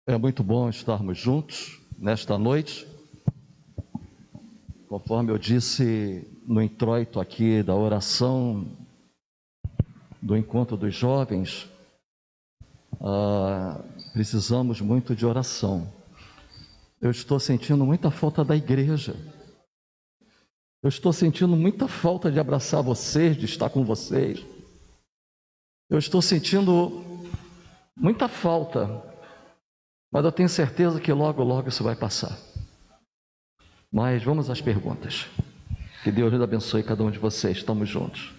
É muito bom estarmos juntos nesta noite. Conforme eu disse no introito aqui da oração do encontro dos jovens, precisamos muito de oração. Eu estou sentindo muita falta da igreja. Eu estou sentindo muita falta de abraçar vocês, de estar com vocês. Eu estou sentindo muita falta, mas eu tenho certeza que logo, logo isso vai passar. Mas vamos às perguntas. Que Deus nos abençoe cada um de vocês. Estamos juntos.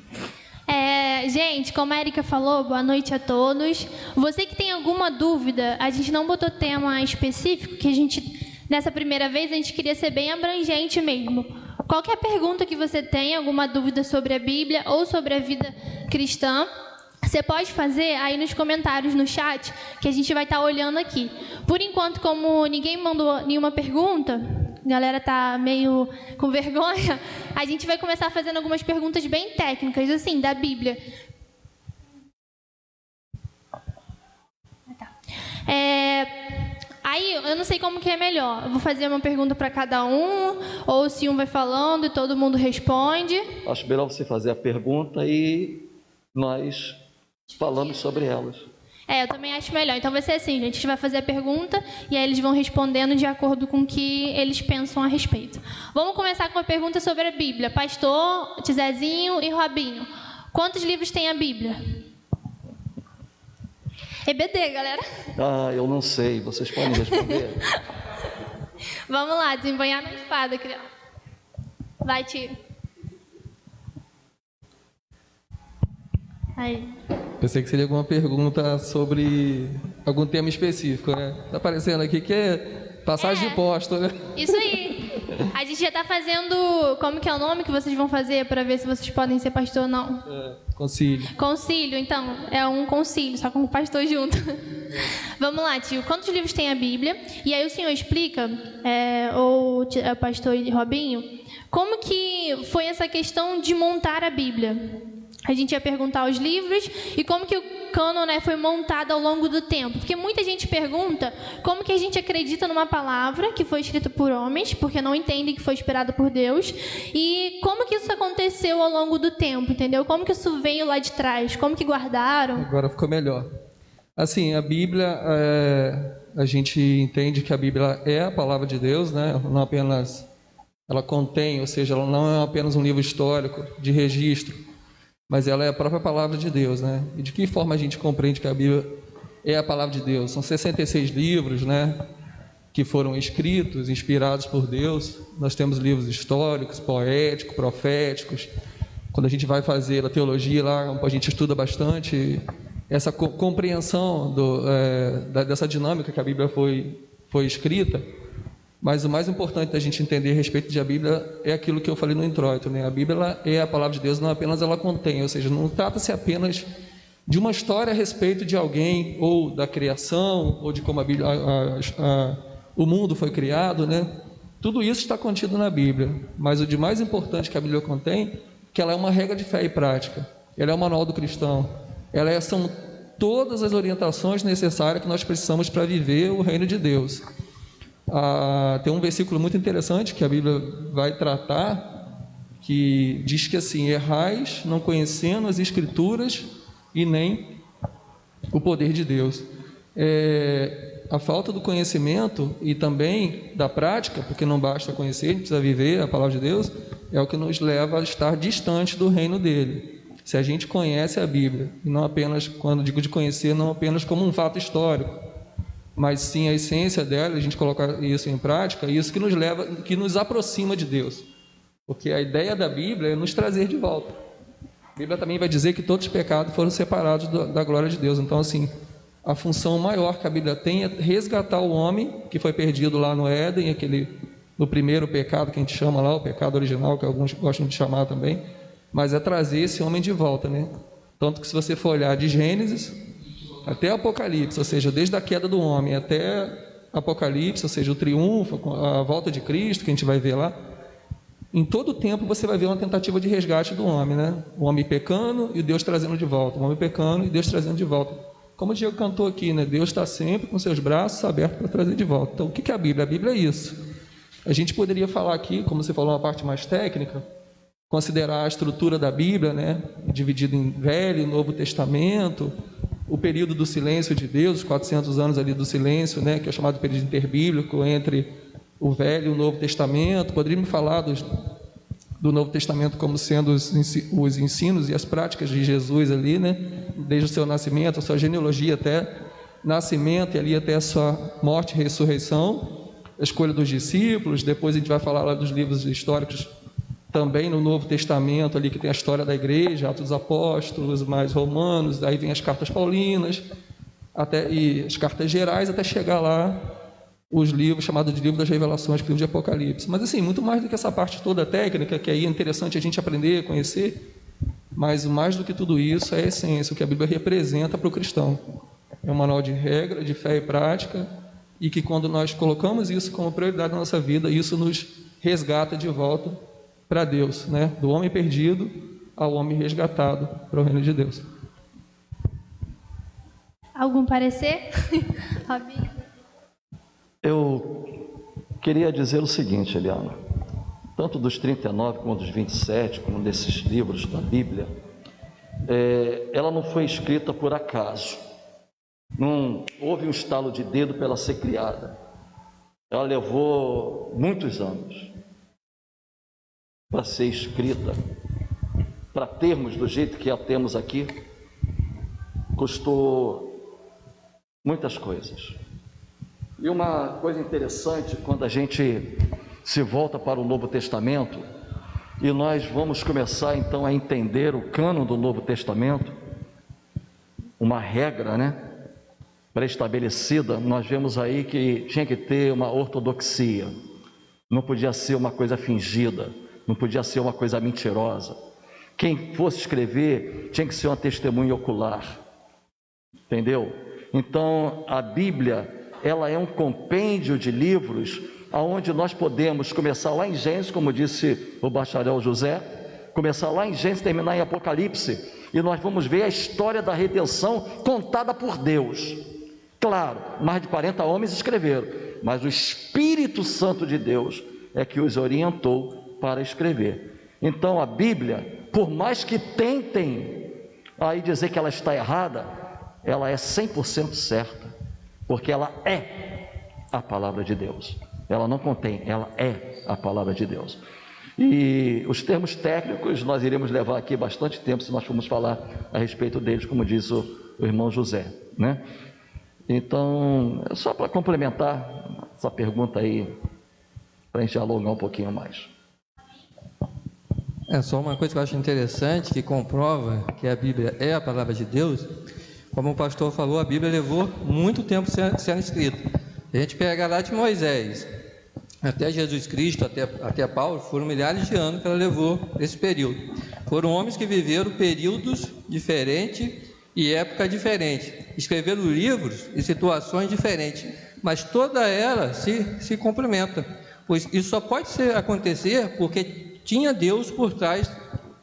Gente, como a Erika falou, boa noite a todos. Você que tem alguma dúvida, a gente não botou tema específico, que nessa primeira vez, a gente queria ser bem abrangente mesmo. Qualquer pergunta que você tenha, alguma dúvida sobre a Bíblia ou sobre a vida cristã, você pode fazer aí nos comentários, no chat, que a gente vai estar olhando aqui. Por enquanto, como ninguém mandou nenhuma pergunta, a galera tá meio com vergonha, a gente vai começar fazendo algumas perguntas bem técnicas, assim, da Bíblia. Aí, eu não sei como que é melhor. Eu vou fazer uma pergunta para cada um, ou se um vai falando e todo mundo responde. Acho melhor você fazer a pergunta e nós falamos sobre elas. Eu também acho melhor. Então vai ser assim, gente. A gente vai fazer a pergunta e aí eles vão respondendo de acordo com o que eles pensam a respeito. Vamos começar com uma pergunta sobre a Bíblia. Pastor, Tizezinho e Robinho. Quantos livros tem a Bíblia? EBD, galera. Eu não sei. Vocês podem responder? Vamos lá, desembanhar na espada, criança. Vai, tio. Aí. Pensei que seria alguma pergunta sobre algum tema específico, né? Tá aparecendo aqui que é passagem de imposto, né? Isso aí. A gente já está fazendo... Como que é o nome que vocês vão fazer para ver se vocês podem ser pastor ou não? Concílio. Concílio, então. É um concílio, só com o pastor junto. Vamos lá, tio. Quantos livros tem a Bíblia? E aí o senhor explica, ou o pastor Robinho, como que foi essa questão de montar a Bíblia? A gente ia perguntar os livros e como que o cânon, foi montado ao longo do tempo. Porque muita gente pergunta como que a gente acredita numa palavra que foi escrita por homens, porque não entendem que foi inspirada por Deus, e como que isso aconteceu ao longo do tempo, entendeu? Como que isso veio lá de trás, como que guardaram. Agora ficou melhor. Assim, a Bíblia, a gente entende que a Bíblia é a palavra de Deus, né? Não apenas ela contém, ou seja, ela não é apenas um livro histórico de registro, mas ela é a própria palavra de Deus, né? E de que forma a gente compreende que a Bíblia é a palavra de Deus? São 66 livros, né? Que foram escritos, inspirados por Deus. Nós temos livros históricos, poéticos, proféticos. Quando a gente vai fazer a teologia lá, a gente estuda bastante essa compreensão dessa dinâmica que a Bíblia foi escrita. Mas o mais importante da gente entender a respeito da Bíblia é aquilo que eu falei no introito, né? A Bíblia ela é a palavra de Deus, não apenas ela contém, ou seja, não trata-se apenas de uma história a respeito de alguém, ou da criação, ou de como o mundo foi criado, né? Tudo isso está contido na Bíblia, mas o de mais importante que a Bíblia contém é que ela é uma regra de fé e prática, ela é o manual do cristão, são todas as orientações necessárias que nós precisamos para viver o reino de Deus. Tem um versículo muito interessante que a Bíblia vai tratar, que diz que assim: errais não conhecendo as Escrituras e nem o poder de Deus. A falta do conhecimento e também da prática, porque não basta conhecer, a gente precisa viver a palavra de Deus, é o que nos leva a estar distante do reino dele. Se a gente conhece a Bíblia, e não apenas, quando digo de conhecer, não apenas como um fato histórico, mas sim a essência dela, a gente colocar isso em prática, isso que nos leva, que nos aproxima de Deus. Porque a ideia da Bíblia é nos trazer de volta. A Bíblia também vai dizer que todos os pecados foram separados da glória de Deus. Então, assim, a função maior que a Bíblia tem é resgatar o homem que foi perdido lá no Éden, no primeiro pecado que a gente chama lá, o pecado original, que alguns gostam de chamar também, mas é trazer esse homem de volta, né? Tanto que se você for olhar de Gênesis até Apocalipse, ou seja, desde a queda do homem até Apocalipse, ou seja, o triunfo, a volta de Cristo, que a gente vai ver lá, em todo o tempo você vai ver uma tentativa de resgate do homem, né? O homem pecando e Deus trazendo de volta, o homem pecando e Deus trazendo de volta. como o Diego cantou aqui, né? Deus está sempre com seus braços abertos para trazer de volta. Então, o que é a Bíblia? A Bíblia é isso. A gente poderia falar aqui, como você falou, uma parte mais técnica, considerar a estrutura da Bíblia, né? Dividida em Velho e Novo Testamento, o período do silêncio de Deus, os 400 anos ali do silêncio, né? Que é chamado de período interbíblico entre o Velho e o Novo Testamento. Poderíamos falar do Novo Testamento como sendo os ensinos e as práticas de Jesus ali, né? Desde o seu nascimento, a sua genealogia até nascimento e ali até a sua morte e ressurreição, a escolha dos discípulos. Depois a gente vai falar lá dos livros históricos também no Novo Testamento, ali que tem a história da igreja, Atos dos Apóstolos, mais Romanos, aí vem as cartas paulinas, e as cartas gerais, até chegar lá os livros, chamados de livro das revelações, que é o livro de Apocalipse. Mas assim, muito mais do que essa parte toda técnica, que aí é interessante a gente aprender, conhecer, mas mais do que tudo isso é a essência, o que a Bíblia representa para o cristão. É um manual de regra, de fé e prática, e que quando nós colocamos isso como prioridade na nossa vida, isso nos resgata de volta para Deus, né? Do homem perdido ao homem resgatado para o reino de Deus. Algum parecer? Robinho? Eu queria dizer o seguinte, Eliana, tanto dos 39 como dos 27, como desses livros da Bíblia, ela não foi escrita por acaso, não houve um estalo de dedo para ela ser criada, ela levou muitos anos para ser escrita, para termos do jeito que a temos aqui, custou muitas coisas. E uma coisa interessante, quando a gente se volta para o Novo Testamento, e nós vamos começar então a entender o cânon do Novo Testamento, uma regra, né, pré-estabelecida, nós vemos aí que tinha que ter uma ortodoxia, não podia ser uma coisa fingida, não podia ser uma coisa mentirosa. Quem fosse escrever tinha que ser uma testemunha ocular, entendeu? Então a Bíblia, ela é um compêndio de livros, aonde nós podemos começar lá em Gênesis, como disse o bacharel José, começar lá em Gênesis, terminar em Apocalipse, e nós vamos ver a história da redenção contada por Deus. Claro, mais de 40 homens escreveram, mas o Espírito Santo de Deus é que os orientou para escrever. Então a Bíblia, por mais que tentem aí dizer que ela está errada, ela é 100% certa, porque ela é a palavra de Deus. Ela não contém, ela é a palavra de Deus. E os termos técnicos nós iremos levar aqui bastante tempo se nós formos falar a respeito deles, como diz o irmão José, né? Então, só para complementar essa pergunta aí, para a gente alongar um pouquinho mais. É só uma coisa que eu acho interessante, que comprova que a Bíblia é a palavra de Deus. Como o pastor falou, a Bíblia levou muito tempo sendo escrita. A gente pega lá de Moisés até Jesus Cristo, até Paulo, foram milhares de anos que ela levou esse período. Foram homens que viveram períodos diferentes e épocas diferentes, escreveram livros e situações diferentes, mas toda ela se complementa, pois isso só pode acontecer porque tinha Deus por trás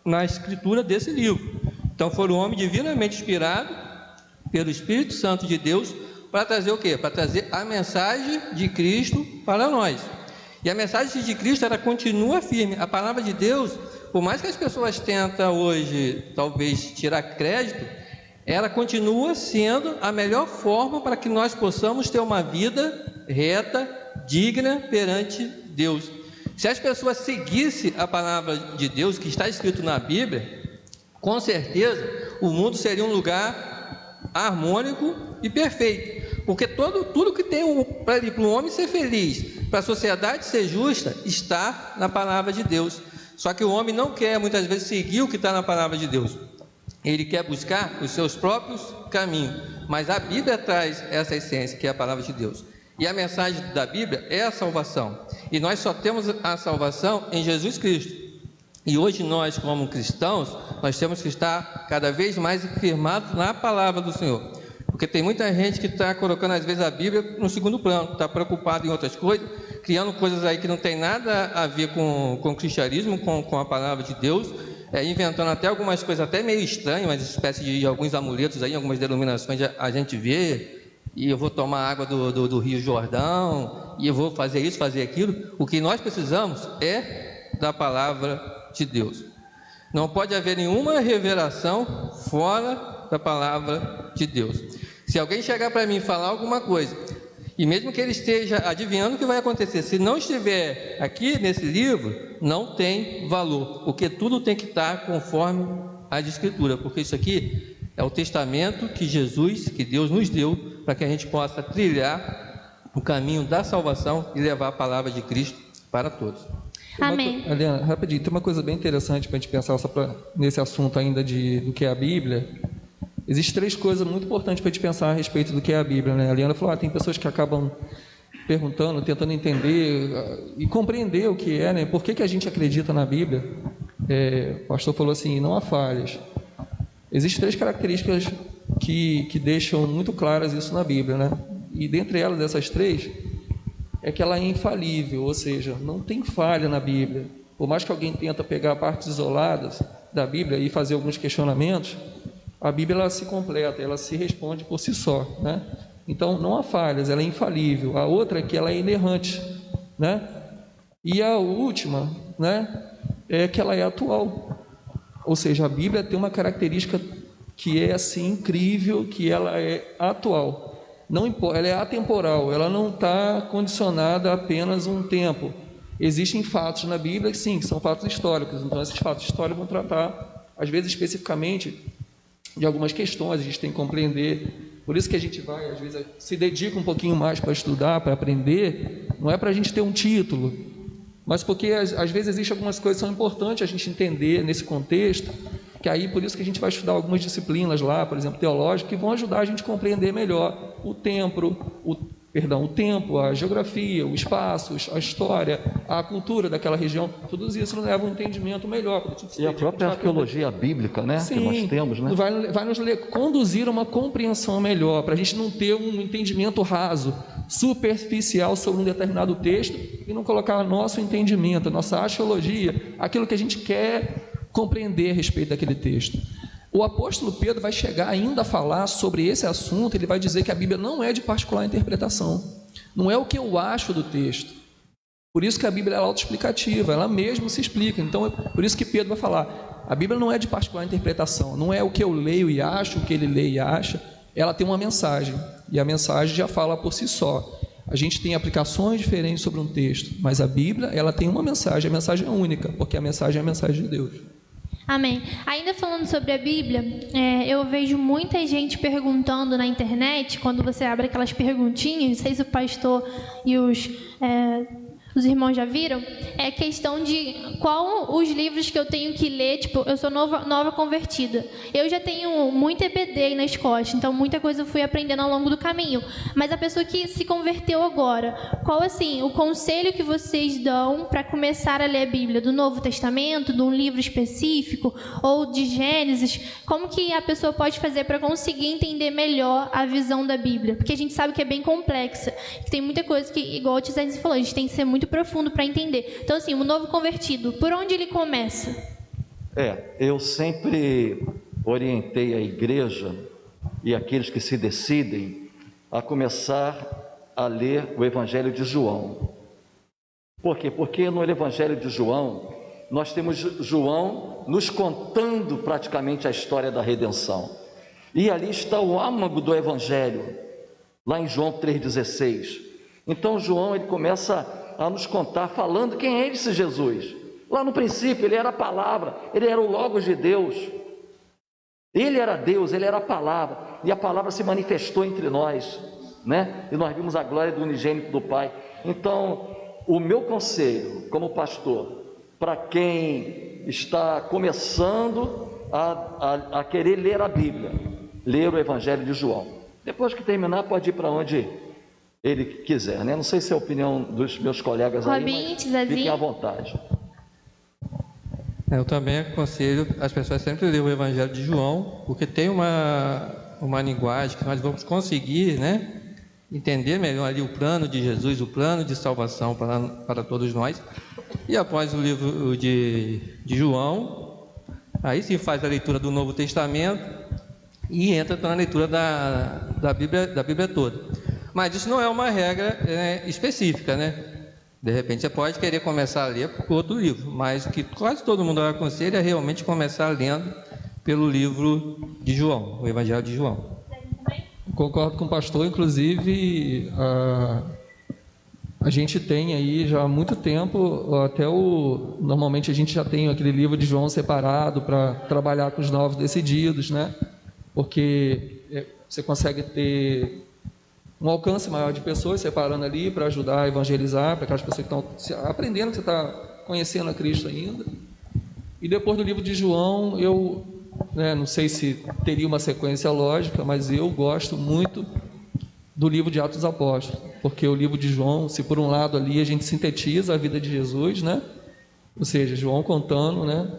na escritura desse livro. Então foram homens divinamente inspirados pelo Espírito Santo de Deus para trazer o quê? Para trazer a mensagem de Cristo para nós. E a mensagem de Cristo, ela continua firme. A palavra de Deus, por mais que as pessoas tentem hoje talvez tirar crédito, ela continua sendo a melhor forma para que nós possamos ter uma vida reta, digna perante Deus. Se as pessoas seguissem a palavra de Deus que está escrito na Bíblia, com certeza o mundo seria um lugar harmônico e perfeito, porque tudo que tem para um homem ser feliz, para a sociedade ser justa, está na palavra de Deus. Só que o homem não quer muitas vezes seguir o que está na palavra de Deus, ele quer buscar os seus próprios caminhos, mas a Bíblia traz essa essência que é a palavra de Deus. E a mensagem da Bíblia é a salvação, e nós só temos a salvação em Jesus Cristo. E hoje nós, como cristãos, nós temos que estar cada vez mais firmados na palavra do Senhor, porque tem muita gente que está colocando às vezes a Bíblia no segundo plano, está preocupado em outras coisas, criando coisas aí que não tem nada a ver com o cristianismo, com a palavra de Deus, inventando até algumas coisas até meio estranhas, uma espécie de alguns amuletos aí, algumas denominações a gente vê, e eu vou tomar água do Rio Jordão, e eu vou fazer isso, fazer aquilo. O que nós precisamos é da palavra de Deus. Não pode haver nenhuma revelação fora da palavra de Deus. Se alguém chegar para mim e falar alguma coisa, e mesmo que ele esteja adivinhando o que vai acontecer, se não estiver aqui nesse livro, não tem valor, porque tudo tem que estar conforme as Escrituras, porque isso aqui é o testamento que Jesus, que Deus nos deu, para que a gente possa trilhar o caminho da salvação e levar a palavra de Cristo para todos. Amém. Aliana, rapidinho, tem uma coisa bem interessante para a gente pensar nesse assunto ainda do que é a Bíblia. Existem 3 coisas muito importantes para a gente pensar a respeito do que é a Bíblia, né? A Liana falou, tem pessoas que acabam perguntando, tentando entender e compreender o que é, né? Por que a gente acredita na Bíblia? O pastor falou assim, não há falhas. Existem 3 características que deixam muito claras isso na Bíblia, né? E dentre elas, essas 3, é que ela é infalível, ou seja, não tem falha na Bíblia. Por mais que alguém tenta pegar partes isoladas da Bíblia e fazer alguns questionamentos, a Bíblia ela se completa, ela se responde por si só, né? Então não há falhas, ela é infalível. A outra é que ela é inerrante, né? E a última, né, é que ela é atual. Ou seja, a Bíblia tem uma característica que é assim incrível, que ela é atual. Não importa, ela é atemporal, ela não está condicionada a apenas um tempo. Existem fatos na Bíblia que sim, que são fatos históricos. Então esses fatos históricos vão tratar, às vezes especificamente, de algumas questões, a gente tem que compreender. Por isso que a gente vai, às vezes, se dedica um pouquinho mais para estudar, para aprender, não é para a gente ter um título, mas porque às vezes existem algumas coisas que são importantes a gente entender nesse contexto, que aí por isso que a gente vai estudar algumas disciplinas lá, por exemplo, teológicas, que vão ajudar a gente a compreender melhor o tempo, a geografia, o espaço, a história, a cultura daquela região. Tudo isso nos leva a um entendimento melhor. E a própria arqueologia bíblica, né? Sim, que nós temos, né? vai nos conduzir a uma compreensão melhor, para a gente não ter um entendimento raso, superficial sobre um determinado texto e não colocar nosso entendimento, a nossa axiologia, aquilo que a gente quer compreender a respeito daquele texto. O apóstolo Pedro vai chegar ainda a falar sobre esse assunto. Ele vai dizer que a Bíblia não é de particular interpretação, não é o que eu acho do texto. Por isso que a Bíblia é autoexplicativa, ela mesma se explica. Então, por isso que Pedro vai falar, a Bíblia não é de particular interpretação, não é o que eu leio e acho, o que ele lê e acha, ela tem uma mensagem, e a mensagem já fala por si só. A gente tem aplicações diferentes sobre um texto, mas a Bíblia, ela tem uma mensagem, a mensagem é única, porque a mensagem é a mensagem de Deus. Amém. Ainda falando sobre a Bíblia, eu vejo muita gente perguntando na internet, quando você abre aquelas perguntinhas, não sei se o pastor e os irmãos já viram, é questão de qual os livros que eu tenho que ler. Tipo, eu sou nova convertida, eu já tenho muito EBD aí nas costas, então muita coisa eu fui aprendendo ao longo do caminho, mas a pessoa que se converteu agora, qual assim o conselho que vocês dão para começar a ler a Bíblia, do Novo Testamento, de um livro específico, ou de Gênesis? Como que a pessoa pode fazer para conseguir entender melhor a visão da Bíblia? Porque a gente sabe que é bem complexa, que tem muita coisa que, igual o Tizete falou, a gente tem que ser muito profundo para entender. Então, assim, o novo convertido, por onde ele começa? Eu sempre orientei a igreja e aqueles que se decidem a começar a ler o Evangelho de João. Por quê? Porque no Evangelho de João, nós temos João nos contando praticamente a história da redenção. E ali está o âmago do Evangelho, lá em João 3,16. Então, João, ele começa a nos contar, falando quem é esse Jesus. Lá no princípio, ele era a palavra, ele era o Logos de Deus, ele era Deus, ele era a palavra, e a palavra se manifestou entre nós, né? E nós vimos a glória do unigênito do Pai. Então, o meu conselho como pastor, para quem está começando a querer ler a Bíblia, ler o Evangelho de João. Depois que terminar, pode ir para onde ele quiser, né? Não sei se é a opinião dos meus colegas aí, mas fiquem à vontade. Eu também aconselho as pessoas sempre ler o Evangelho de João, porque tem uma linguagem que nós vamos conseguir, né, entender melhor ali o plano de Jesus, o plano de salvação para todos nós. E após o livro de João, Aí sim faz a leitura do Novo Testamento e entra na leitura da Bíblia toda. Mas isso não é uma regra específica, né? De repente você pode querer começar a ler por outro livro, mas o que quase todo mundo aconselha é realmente começar lendo pelo livro de João, o Evangelho de João. Concordo com o pastor, inclusive a gente tem aí já há muito tempo, normalmente a gente já tem aquele livro de João separado para trabalhar com os novos decididos, né? Porque você consegue ter um alcance maior de pessoas separando ali para ajudar a evangelizar, para aquelas pessoas que estão aprendendo, que você está conhecendo a Cristo ainda. E depois do livro de João, eu não sei se teria uma sequência lógica, mas eu gosto muito do livro de Atos dos Apóstolos, porque o livro de João, se por um lado ali a gente sintetiza a vida de Jesus, né? Ou seja, João contando, né?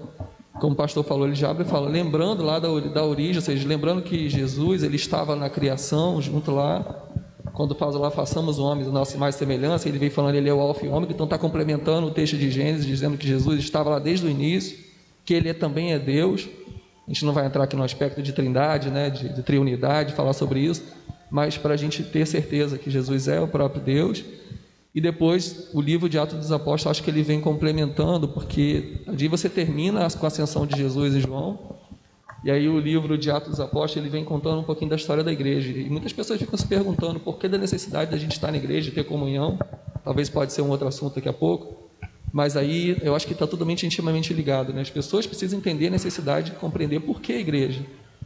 Como o pastor falou, ele já abre e fala, lembrando lá da origem, ou seja, lembrando que Jesus, ele estava na criação, junto lá, quando fala lá, façamos homens, a nossa imagem e semelhança, ele vem falando, ele é o alfa e ômega, então está complementando o texto de Gênesis, dizendo que Jesus estava lá desde o início, que ele também é Deus. A gente não vai entrar aqui no aspecto de trindade, né, de triunidade, falar sobre isso, mas para a gente ter certeza que Jesus é o próprio Deus. E depois o livro de Atos dos Apóstolos, acho que ele vem complementando, porque ali você termina com a ascensão de Jesus e João, e aí o livro de Atos dos Apóstolos ele vem contando um pouquinho da história da igreja, e muitas pessoas ficam se perguntando por que da necessidade da gente estar na igreja, de ter comunhão. Talvez pode ser um outro assunto daqui a pouco, mas aí eu acho que está totalmente intimamente ligado, né? As pessoas precisam entender a necessidade de compreender por que a igreja.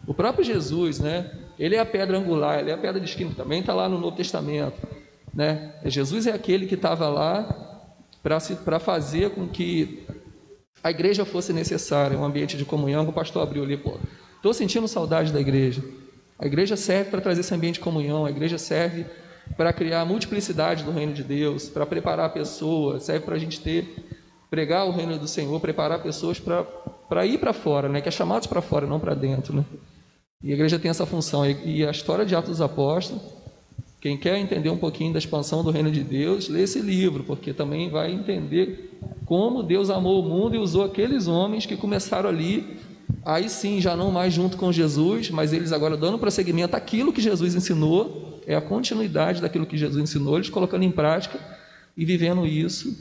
O próprio Jesus, né? Ele é a pedra angular, ele é a pedra de esquina, também está lá no Novo Testamento, né? Jesus é aquele que estava lá para fazer com que a igreja fosse necessária, um ambiente de comunhão. O pastor abriu ali, estou sentindo saudade da igreja. A igreja serve para trazer esse ambiente de comunhão, a igreja serve para criar a multiplicidade do reino de Deus, para preparar a pessoa, serve para a gente pregar o reino do Senhor, preparar pessoas para ir para fora, né? Que é chamados para fora, não para dentro, né? E a igreja tem essa função. E a história de Atos dos Apóstolos, quem quer entender um pouquinho da expansão do reino de Deus, lê esse livro, porque também vai entender como Deus amou o mundo e usou aqueles homens que começaram ali, aí sim, já não mais junto com Jesus, mas eles agora dando prosseguimento àquilo que Jesus ensinou, é a continuidade daquilo que Jesus ensinou, eles colocando em prática e vivendo isso,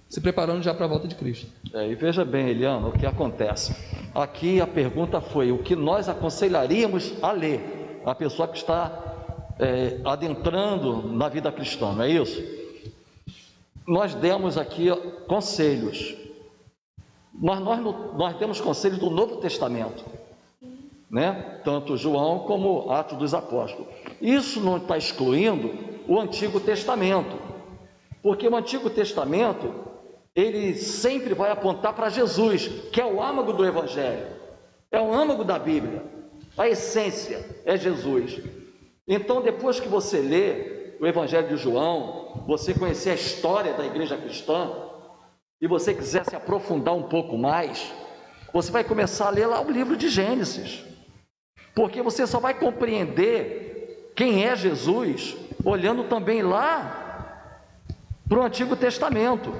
se preparando já para a volta de Cristo. E veja bem, Eliana, o que acontece. Aqui a pergunta foi o que nós aconselharíamos a ler, a pessoa que está adentrando na vida cristã, não é isso? Nós demos aqui conselhos. Nós demos conselhos do Novo Testamento, né? Tanto João como Atos dos Apóstolos. Isso não está excluindo o Antigo Testamento, porque o Antigo Testamento ele sempre vai apontar para Jesus, que é o âmago do Evangelho, é o âmago da Bíblia, a essência é Jesus. Então, depois que você lê o Evangelho de João, você conhecer a história da igreja cristã, e você quiser se aprofundar um pouco mais, você vai começar a ler lá o livro de Gênesis, porque você só vai compreender quem é Jesus, olhando também lá para o Antigo Testamento,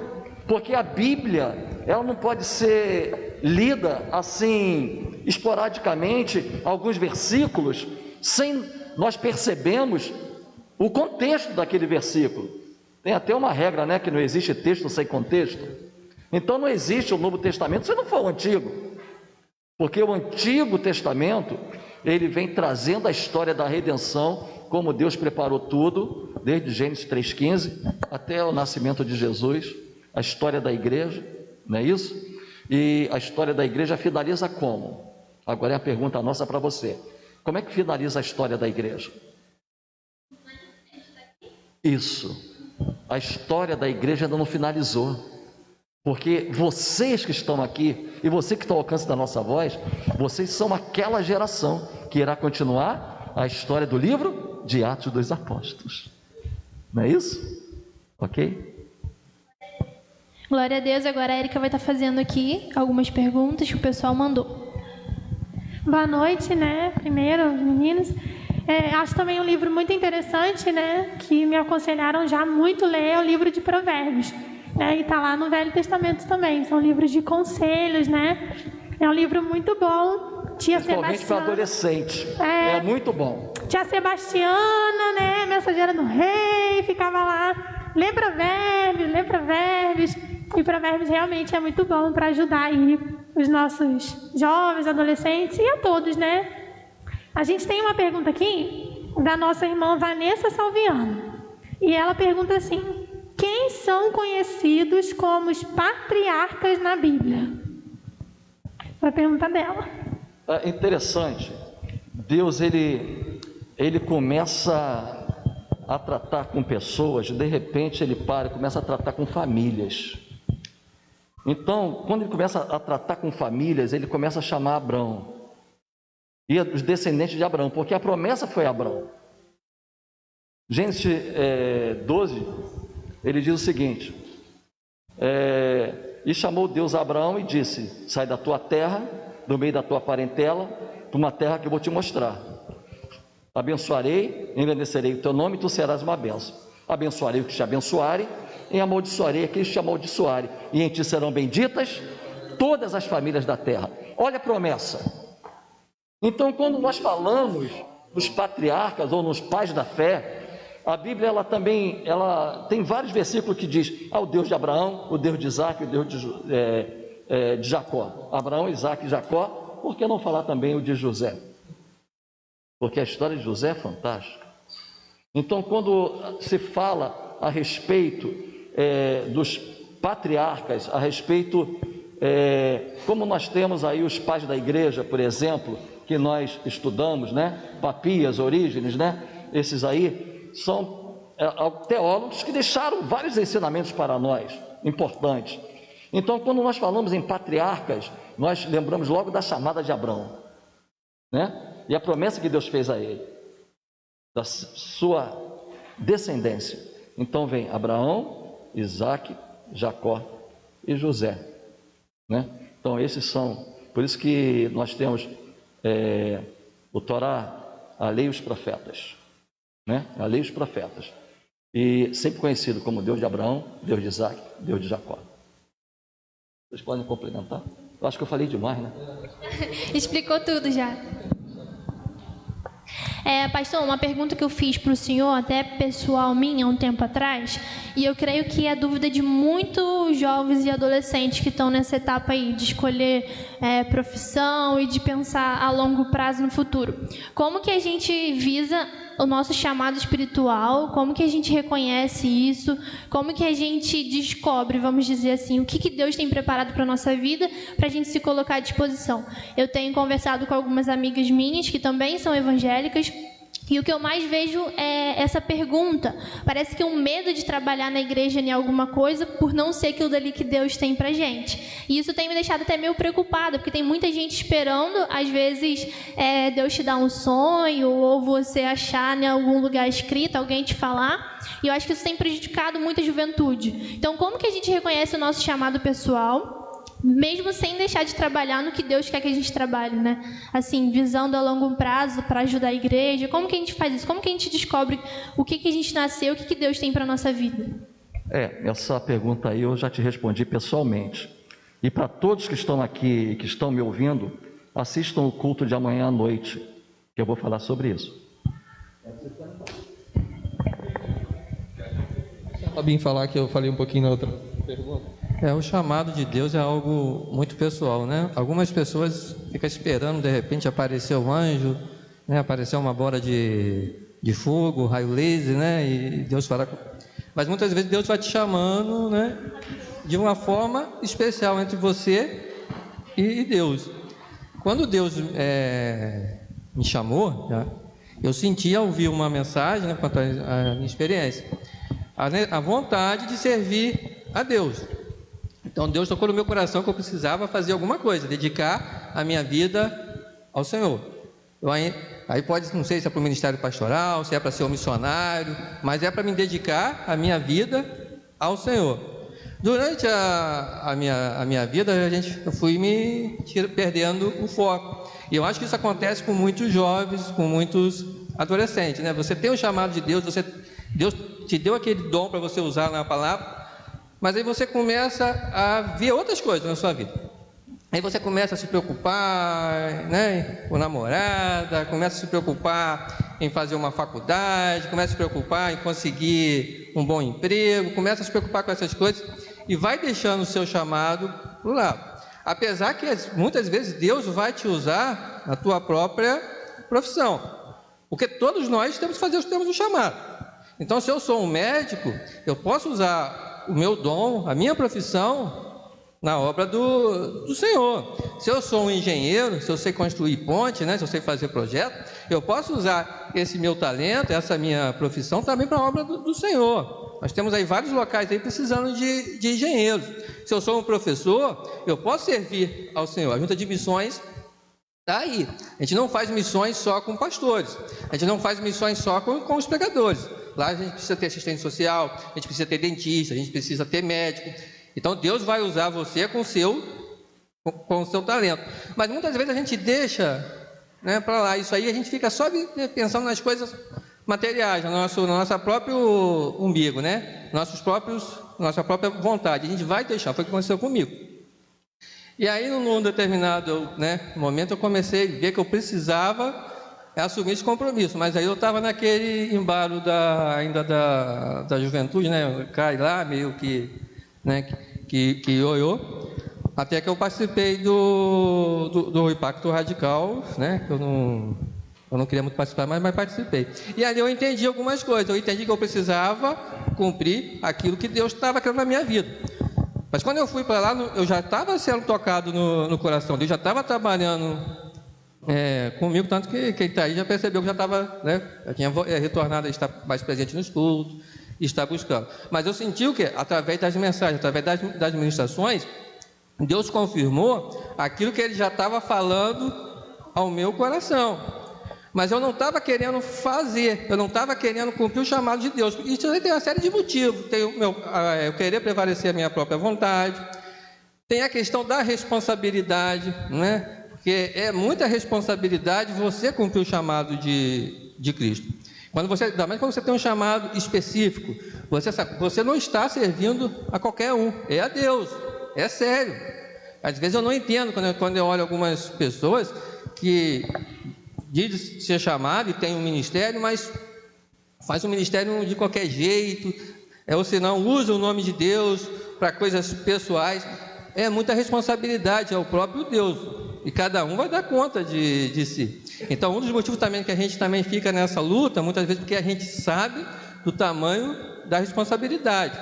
porque a Bíblia, ela não pode ser lida assim, esporadicamente, alguns versículos, sem nós percebemos o contexto daquele versículo. Tem até uma regra, né, que não existe texto sem contexto. Então não existe o Novo Testamento se não for o Antigo, porque o Antigo Testamento ele vem trazendo a história da redenção, como Deus preparou tudo, desde Gênesis 3,15 até o nascimento de Jesus, a história da igreja, não é isso? E a história da igreja finaliza como? Agora é a pergunta nossa para você. Como é que finaliza a história da igreja? Isso. A história da igreja ainda não finalizou. Porque vocês que estão aqui, e você que está ao alcance da nossa voz, vocês são aquela geração que irá continuar a história do livro de Atos dos Apóstolos. Não é isso? Ok? Glória a Deus. Agora a Érica vai estar fazendo aqui algumas perguntas que o pessoal mandou. Boa noite, né? Primeiro, meninos. Acho também um livro muito interessante, né? Que me aconselharam já muito ler, é o livro de Provérbios, né? E está lá no Velho Testamento também. São livros de conselhos, né? É um livro muito bom. Tia Principalmente para Sebastiana. adolescente. É muito bom. Tia Sebastiana, né? Mensageira do rei, ficava lá. Lê provérbios. E provérbios realmente é muito bom para ajudar aí os nossos jovens, adolescentes e a todos, né? A gente tem uma pergunta aqui da nossa irmã Vanessa Salviano. E ela pergunta assim: quem são conhecidos como os patriarcas na Bíblia? Foi a pergunta dela. É interessante. Deus, ele começa a tratar com pessoas, de repente ele para e começa a tratar com famílias. Então, quando ele começa a tratar com famílias, ele começa a chamar Abraão e os descendentes de Abraão, porque a promessa foi Abraão. Gênesis 12, ele diz o seguinte: e chamou Deus a Abraão e disse: sai da tua terra, do meio da tua parentela, para uma terra que eu vou te mostrar. Abençoarei, engrandecerei o teu nome e tu serás uma bênção. Abençoarei os que te abençoarem e amaldiçoarei aqueles que te amaldiçoarem, e em ti serão benditas todas as famílias da terra. Olha a promessa. Então, quando nós falamos dos patriarcas ou nos pais da fé, a Bíblia ela tem vários versículos que diz: o Deus de Abraão, o Deus de Isaac, o Deus de Jacó. Abraão, Isaac e Jacó. Por que não falar também o de José? Porque a história de José é fantástica. Então, quando se fala a respeito dos patriarcas, a respeito, como nós temos aí os pais da igreja, por exemplo, que nós estudamos, né? Papias, Orígenes, né? Esses aí são teólogos que deixaram vários ensinamentos para nós, importantes. Então, quando nós falamos em patriarcas, nós lembramos logo da chamada de Abraão, né? E a promessa que Deus fez a ele, da sua descendência. Então vem Abraão, Isaac, Jacó e José, né? Então esses são, por isso que nós temos o Torá, a lei e os profetas, né? A lei e os profetas, e sempre conhecido como Deus de Abraão, Deus de Isaac, Deus de Jacó. Vocês podem complementar? Eu acho que eu falei demais, né? Explicou tudo já. Pastor, uma pergunta que eu fiz para o senhor, até pessoal minha, há um tempo atrás, e eu creio que é dúvida de muitos jovens e adolescentes que estão nessa etapa aí, de escolher profissão e de pensar a longo prazo no futuro. Como que a gente visa o nosso chamado espiritual? Como que a gente reconhece isso? Como que a gente descobre, vamos dizer assim, o que Deus tem preparado para a nossa vida, para a gente se colocar à disposição? Eu tenho conversado com algumas amigas minhas que também são evangélicas, e o que eu mais vejo é essa pergunta. Parece que um medo de trabalhar na igreja em alguma coisa por não ser aquilo dali que Deus tem pra gente. E isso tem me deixado até meio preocupada, porque tem muita gente esperando, às vezes, Deus te dá um sonho, ou você achar em algum lugar escrito, alguém te falar. E eu acho que isso tem prejudicado muito a juventude. Então, como que a gente reconhece o nosso chamado pessoal, mesmo sem deixar de trabalhar no que Deus quer que a gente trabalhe, né? Assim, visando a longo prazo para ajudar a igreja. Como que a gente faz isso? Como que a gente descobre o que a gente nasceu, o que Deus tem para a nossa vida? Essa pergunta aí eu já te respondi pessoalmente. E para todos que estão aqui e que estão me ouvindo, assistam o culto de amanhã à noite, que eu vou falar sobre isso. Fabinho falar que eu falei um pouquinho na outra pergunta. O chamado de Deus é algo muito pessoal, né? Algumas pessoas ficam esperando, de repente, aparecer um anjo, né? Aparecer uma bola de fogo, raio laser, né? E Deus fala. Mas muitas vezes Deus vai te chamando, né? De uma forma especial entre você e Deus. Quando Deus me chamou, né? Eu senti ao ouvir uma mensagem, né? Quanto à minha experiência, a vontade de servir a Deus. Então Deus tocou no meu coração que eu precisava fazer alguma coisa, dedicar a minha vida ao Senhor. Aí pode, não sei se é para o ministério pastoral, se é para ser um missionário, mas é para me dedicar a minha vida ao Senhor. Durante a minha vida, eu fui me perdendo o foco. E eu acho que isso acontece com muitos jovens, com muitos adolescentes, né? Você tem um chamado de Deus, Deus te deu aquele dom para você usar na palavra, mas aí você começa a ver outras coisas na sua vida. Aí você começa a se preocupar, né, com namorada, começa a se preocupar em fazer uma faculdade, começa a se preocupar em conseguir um bom emprego, começa a se preocupar com essas coisas e vai deixando o seu chamado para o lado. Apesar que muitas vezes Deus vai te usar na tua própria profissão, porque todos nós temos um chamado. Então, se eu sou um médico, eu posso usar o meu dom, a minha profissão, na obra do Senhor. Se eu sou um engenheiro, se eu sei construir ponte, né, se eu sei fazer projeto, eu posso usar esse meu talento, essa minha profissão também para a obra do Senhor. Nós temos aí vários locais aí precisando de engenheiros. Se eu sou um professor, eu posso servir ao Senhor. A junta de missões está aí. A gente não faz missões só com pastores, a gente não faz missões só com os pregadores. Lá a gente precisa ter assistente social, a gente precisa ter dentista, a gente precisa ter médico. Então Deus vai usar você com o seu talento. Mas muitas vezes a gente deixa, né, para lá isso aí, a gente fica só pensando nas coisas materiais, no nosso próprio umbigo, né? Nossa própria vontade. A gente vai deixar, foi o que aconteceu comigo. E aí, num determinado, né, momento, eu comecei a ver que eu precisava assumir esse compromisso. Mas aí eu estava naquele embalo ainda da juventude, né? Cai lá, meio que, né, que ioiô, até que eu participei do Impacto Radical, né? Eu não queria muito participar, mas participei. E ali eu entendi algumas coisas. Eu entendi que eu precisava cumprir aquilo que Deus estava querendo na minha vida. Mas quando eu fui para lá, eu já estava sendo tocado no coração. Deus já estava trabalhando comigo, tanto que quem está aí já percebeu que já estava, né? Eu tinha retornado a estar mais presente nos cultos, está buscando. Mas eu senti o quê? Através das mensagens, através das ministrações, Deus confirmou aquilo que Ele já estava falando ao meu coração. Mas eu não estava querendo fazer, eu não estava querendo cumprir o chamado de Deus. Isso aí tem uma série de motivos. Tem eu querer prevalecer a minha própria vontade, tem a questão da responsabilidade, né? Porque é muita responsabilidade você cumprir o chamado de Cristo. Ainda mais quando você tem um chamado específico, você não está servindo a qualquer um, é a Deus, é sério. Às vezes eu não entendo quando eu olho algumas pessoas que dizem ser chamado e tem um ministério, mas faz um ministério de qualquer jeito, ou senão usa o nome de Deus para coisas pessoais. É muita responsabilidade, é o próprio Deus, e cada um vai dar conta de si. Então, um dos motivos também que a gente também fica nessa luta, muitas vezes, porque a gente sabe do tamanho da responsabilidade.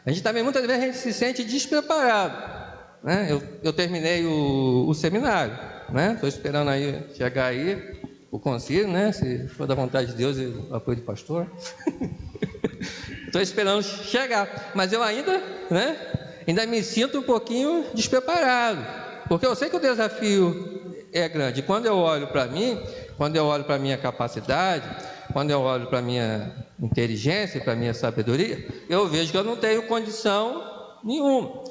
A gente também, muitas vezes, a gente se sente despreparado, né? Eu terminei o seminário, né? Estou esperando aí chegar aí o concílio, né? Se for da vontade de Deus e o apoio do pastor. Estou esperando chegar, mas eu ainda me sinto um pouquinho despreparado, porque eu sei que o desafio é grande. Quando eu olho para mim, quando eu olho para a minha capacidade, quando eu olho para a minha inteligência, para a minha sabedoria, eu vejo que eu não tenho condição nenhuma.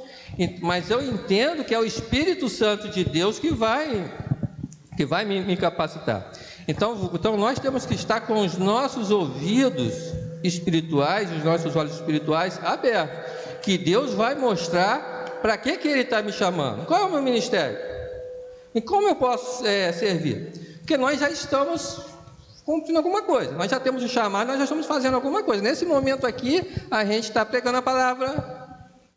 Mas eu entendo que é o Espírito Santo de Deus que vai me capacitar. Então nós temos que estar com os nossos ouvidos espirituais, os nossos olhos espirituais abertos, que Deus vai mostrar para que Ele está me chamando. Qual é o meu ministério? E como eu posso servir? Porque nós já estamos cumprindo alguma coisa, nós já temos um chamado, nós já estamos fazendo alguma coisa. Nesse momento aqui, a gente está pregando a palavra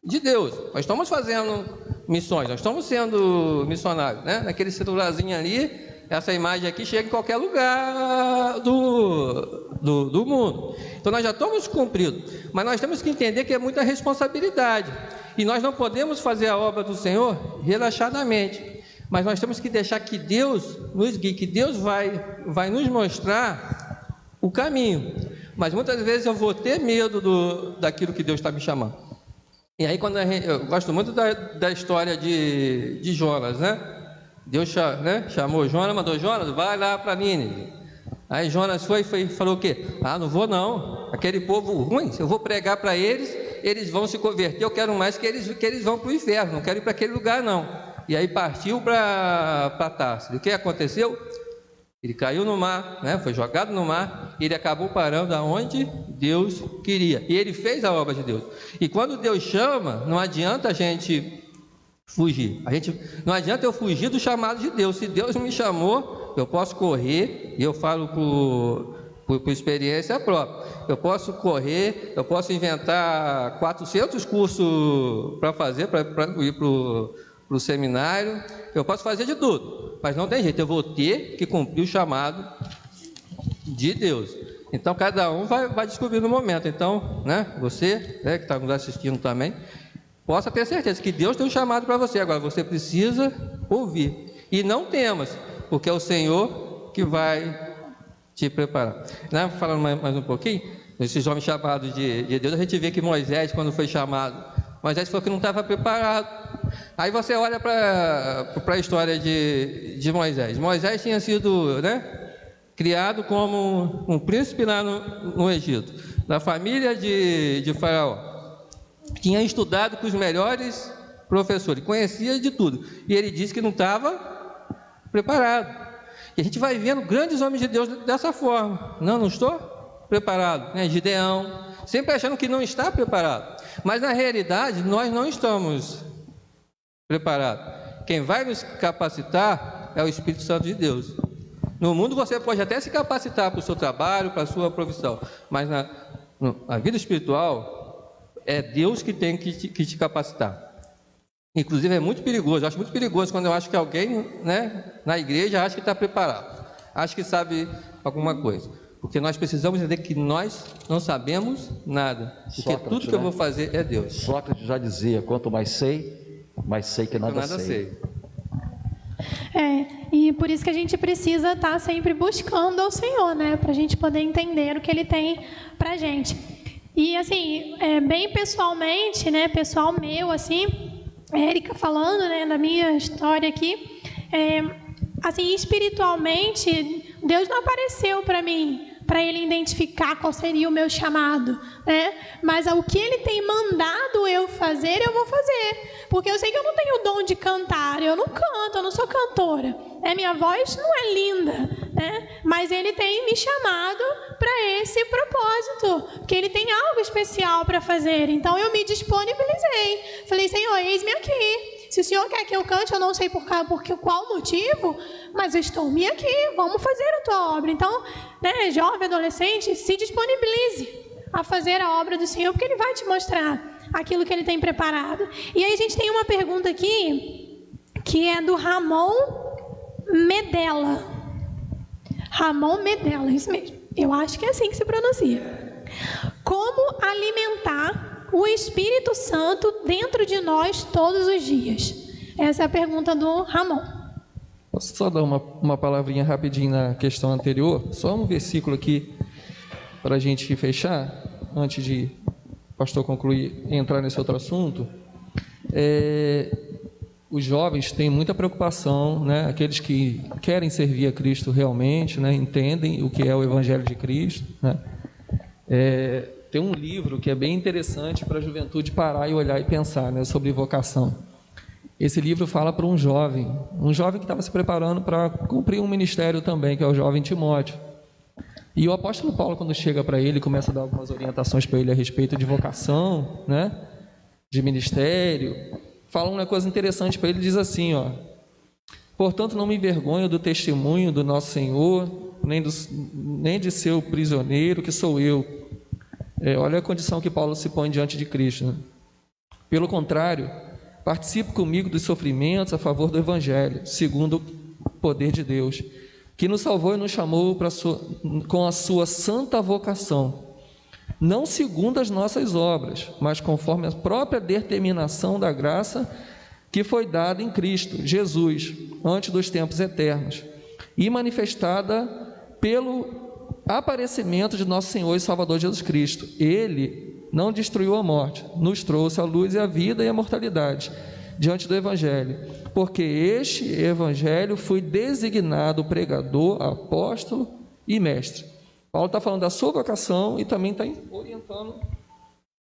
de Deus, nós estamos fazendo missões, nós estamos sendo missionários, né? Naquele celularzinho ali, essa imagem aqui chega em qualquer lugar do mundo. Então nós já estamos cumprindo, mas nós temos que entender que é muita responsabilidade, e nós não podemos fazer a obra do Senhor relaxadamente. Mas nós temos que deixar que Deus nos guie, que Deus vai nos mostrar o caminho. Mas muitas vezes eu vou ter medo daquilo que Deus está me chamando. E aí eu gosto muito da história de Jonas, né? Deus chamou Jonas, mandou Jonas, vai lá para Nínive. Aí Jonas foi e falou o quê? Não vou não, aquele povo ruim, se eu vou pregar para eles vão se converter, eu quero mais que eles vão para o inferno, não quero ir para aquele lugar não. E aí partiu para Tarso. O que aconteceu? Ele caiu no mar, né? Foi jogado no mar, e ele acabou parando aonde Deus queria. E ele fez a obra de Deus. E quando Deus chama, não adianta a gente fugir. Não adianta eu fugir do chamado de Deus. Se Deus me chamou, eu posso correr, e eu falo por experiência própria. Eu posso correr, eu posso inventar 400 cursos para fazer, para ir para o seminário, eu posso fazer de tudo, mas não tem jeito, eu vou ter que cumprir o chamado de Deus. Então cada um vai descobrir no momento. Então, né, você, né, que está nos assistindo também, possa ter certeza que Deus tem um chamado para você. Agora você precisa ouvir, e não temas, porque é o Senhor que vai te preparar. Né? Falando mais um pouquinho, esses homens chamados de Deus, a gente vê que Moisés, quando foi chamado, Moisés falou que não estava preparado. Aí você olha para a história de Moisés. Moisés tinha sido, né, criado como um príncipe lá no Egito, da família de Faraó. Tinha estudado com os melhores professores, conhecia de tudo. E ele disse que não estava preparado. E a gente vai vendo grandes homens de Deus dessa forma. Não estou preparado. Né? Gideão, sempre achando que não está preparado. Mas na realidade, nós não estamos preparados. Quem vai nos capacitar é o Espírito Santo de Deus. No mundo você pode até se capacitar para o seu trabalho, para a sua profissão. Mas na vida espiritual, é Deus que tem que te capacitar. Inclusive é muito perigoso, eu acho muito perigoso quando eu acho que alguém, né, na igreja acha que está preparado, acha que sabe alguma coisa, porque nós precisamos entender que nós não sabemos nada, porque Sócrates, tudo que eu vou fazer é Deus. Sócrates já dizia, quanto mais sei que nada sei. E por isso que a gente precisa estar sempre buscando ao Senhor, né, para a gente poder entender o que Ele tem para a gente. E assim, bem pessoalmente, né, pessoal meu, assim, Érica falando, né, da minha história aqui, assim, espiritualmente, Deus não apareceu para mim, para Ele identificar qual seria o meu chamado, né? Mas o que Ele tem mandado eu fazer, eu vou fazer, porque eu sei que eu não tenho o dom de cantar, eu não canto, eu não sou cantora, né? Minha voz não é linda, né? Mas Ele tem me chamado para esse propósito, porque Ele tem algo especial para fazer. Então eu me disponibilizei, falei: Senhor, eis-me aqui. Se o Senhor quer que eu cante, eu não sei por qual motivo, mas eu estou-me aqui, vamos fazer a tua obra. Então, né, jovem, adolescente, se disponibilize a fazer a obra do Senhor, porque Ele vai te mostrar aquilo que Ele tem preparado. E aí a gente tem uma pergunta aqui, que é do Ramon Medella. Ramon Medella, isso mesmo. Eu acho que é assim que se pronuncia. Como alimentar o Espírito Santo dentro de nós todos os dias? Essa é a pergunta do Ramon. Posso só dar uma palavrinha rapidinho na questão anterior? Só um versículo aqui para a gente fechar, antes de o pastor concluir e entrar nesse outro assunto. Os jovens têm muita preocupação, né? Aqueles que querem servir a Cristo realmente, né? Entendem o que é o Evangelho de Cristo, né? Tem um livro que é bem interessante para a juventude parar e olhar e pensar, né, sobre vocação. Esse livro fala para um jovem que estava se preparando para cumprir um ministério também, que é o jovem Timóteo. E o apóstolo Paulo, quando chega para ele, começa a dar algumas orientações para ele a respeito de vocação, né, de ministério, fala uma coisa interessante para ele, diz assim, ó: portanto, não me envergonho do testemunho do nosso Senhor, nem de seu prisioneiro, que sou eu. Olha a condição que Paulo se põe diante de Cristo, né? Pelo contrário, participe comigo dos sofrimentos a favor do Evangelho, segundo o poder de Deus, que nos salvou e nos chamou com a sua santa vocação, não segundo as nossas obras, mas conforme a própria determinação da graça que foi dada em Cristo Jesus, antes dos tempos eternos, e manifestada pelo aparecimento de nosso Senhor e Salvador Jesus Cristo. Ele não destruiu a morte, nos trouxe a luz e a vida e a mortalidade diante do Evangelho, porque este Evangelho foi designado pregador, apóstolo e mestre. Paulo está falando da sua vocação e também está orientando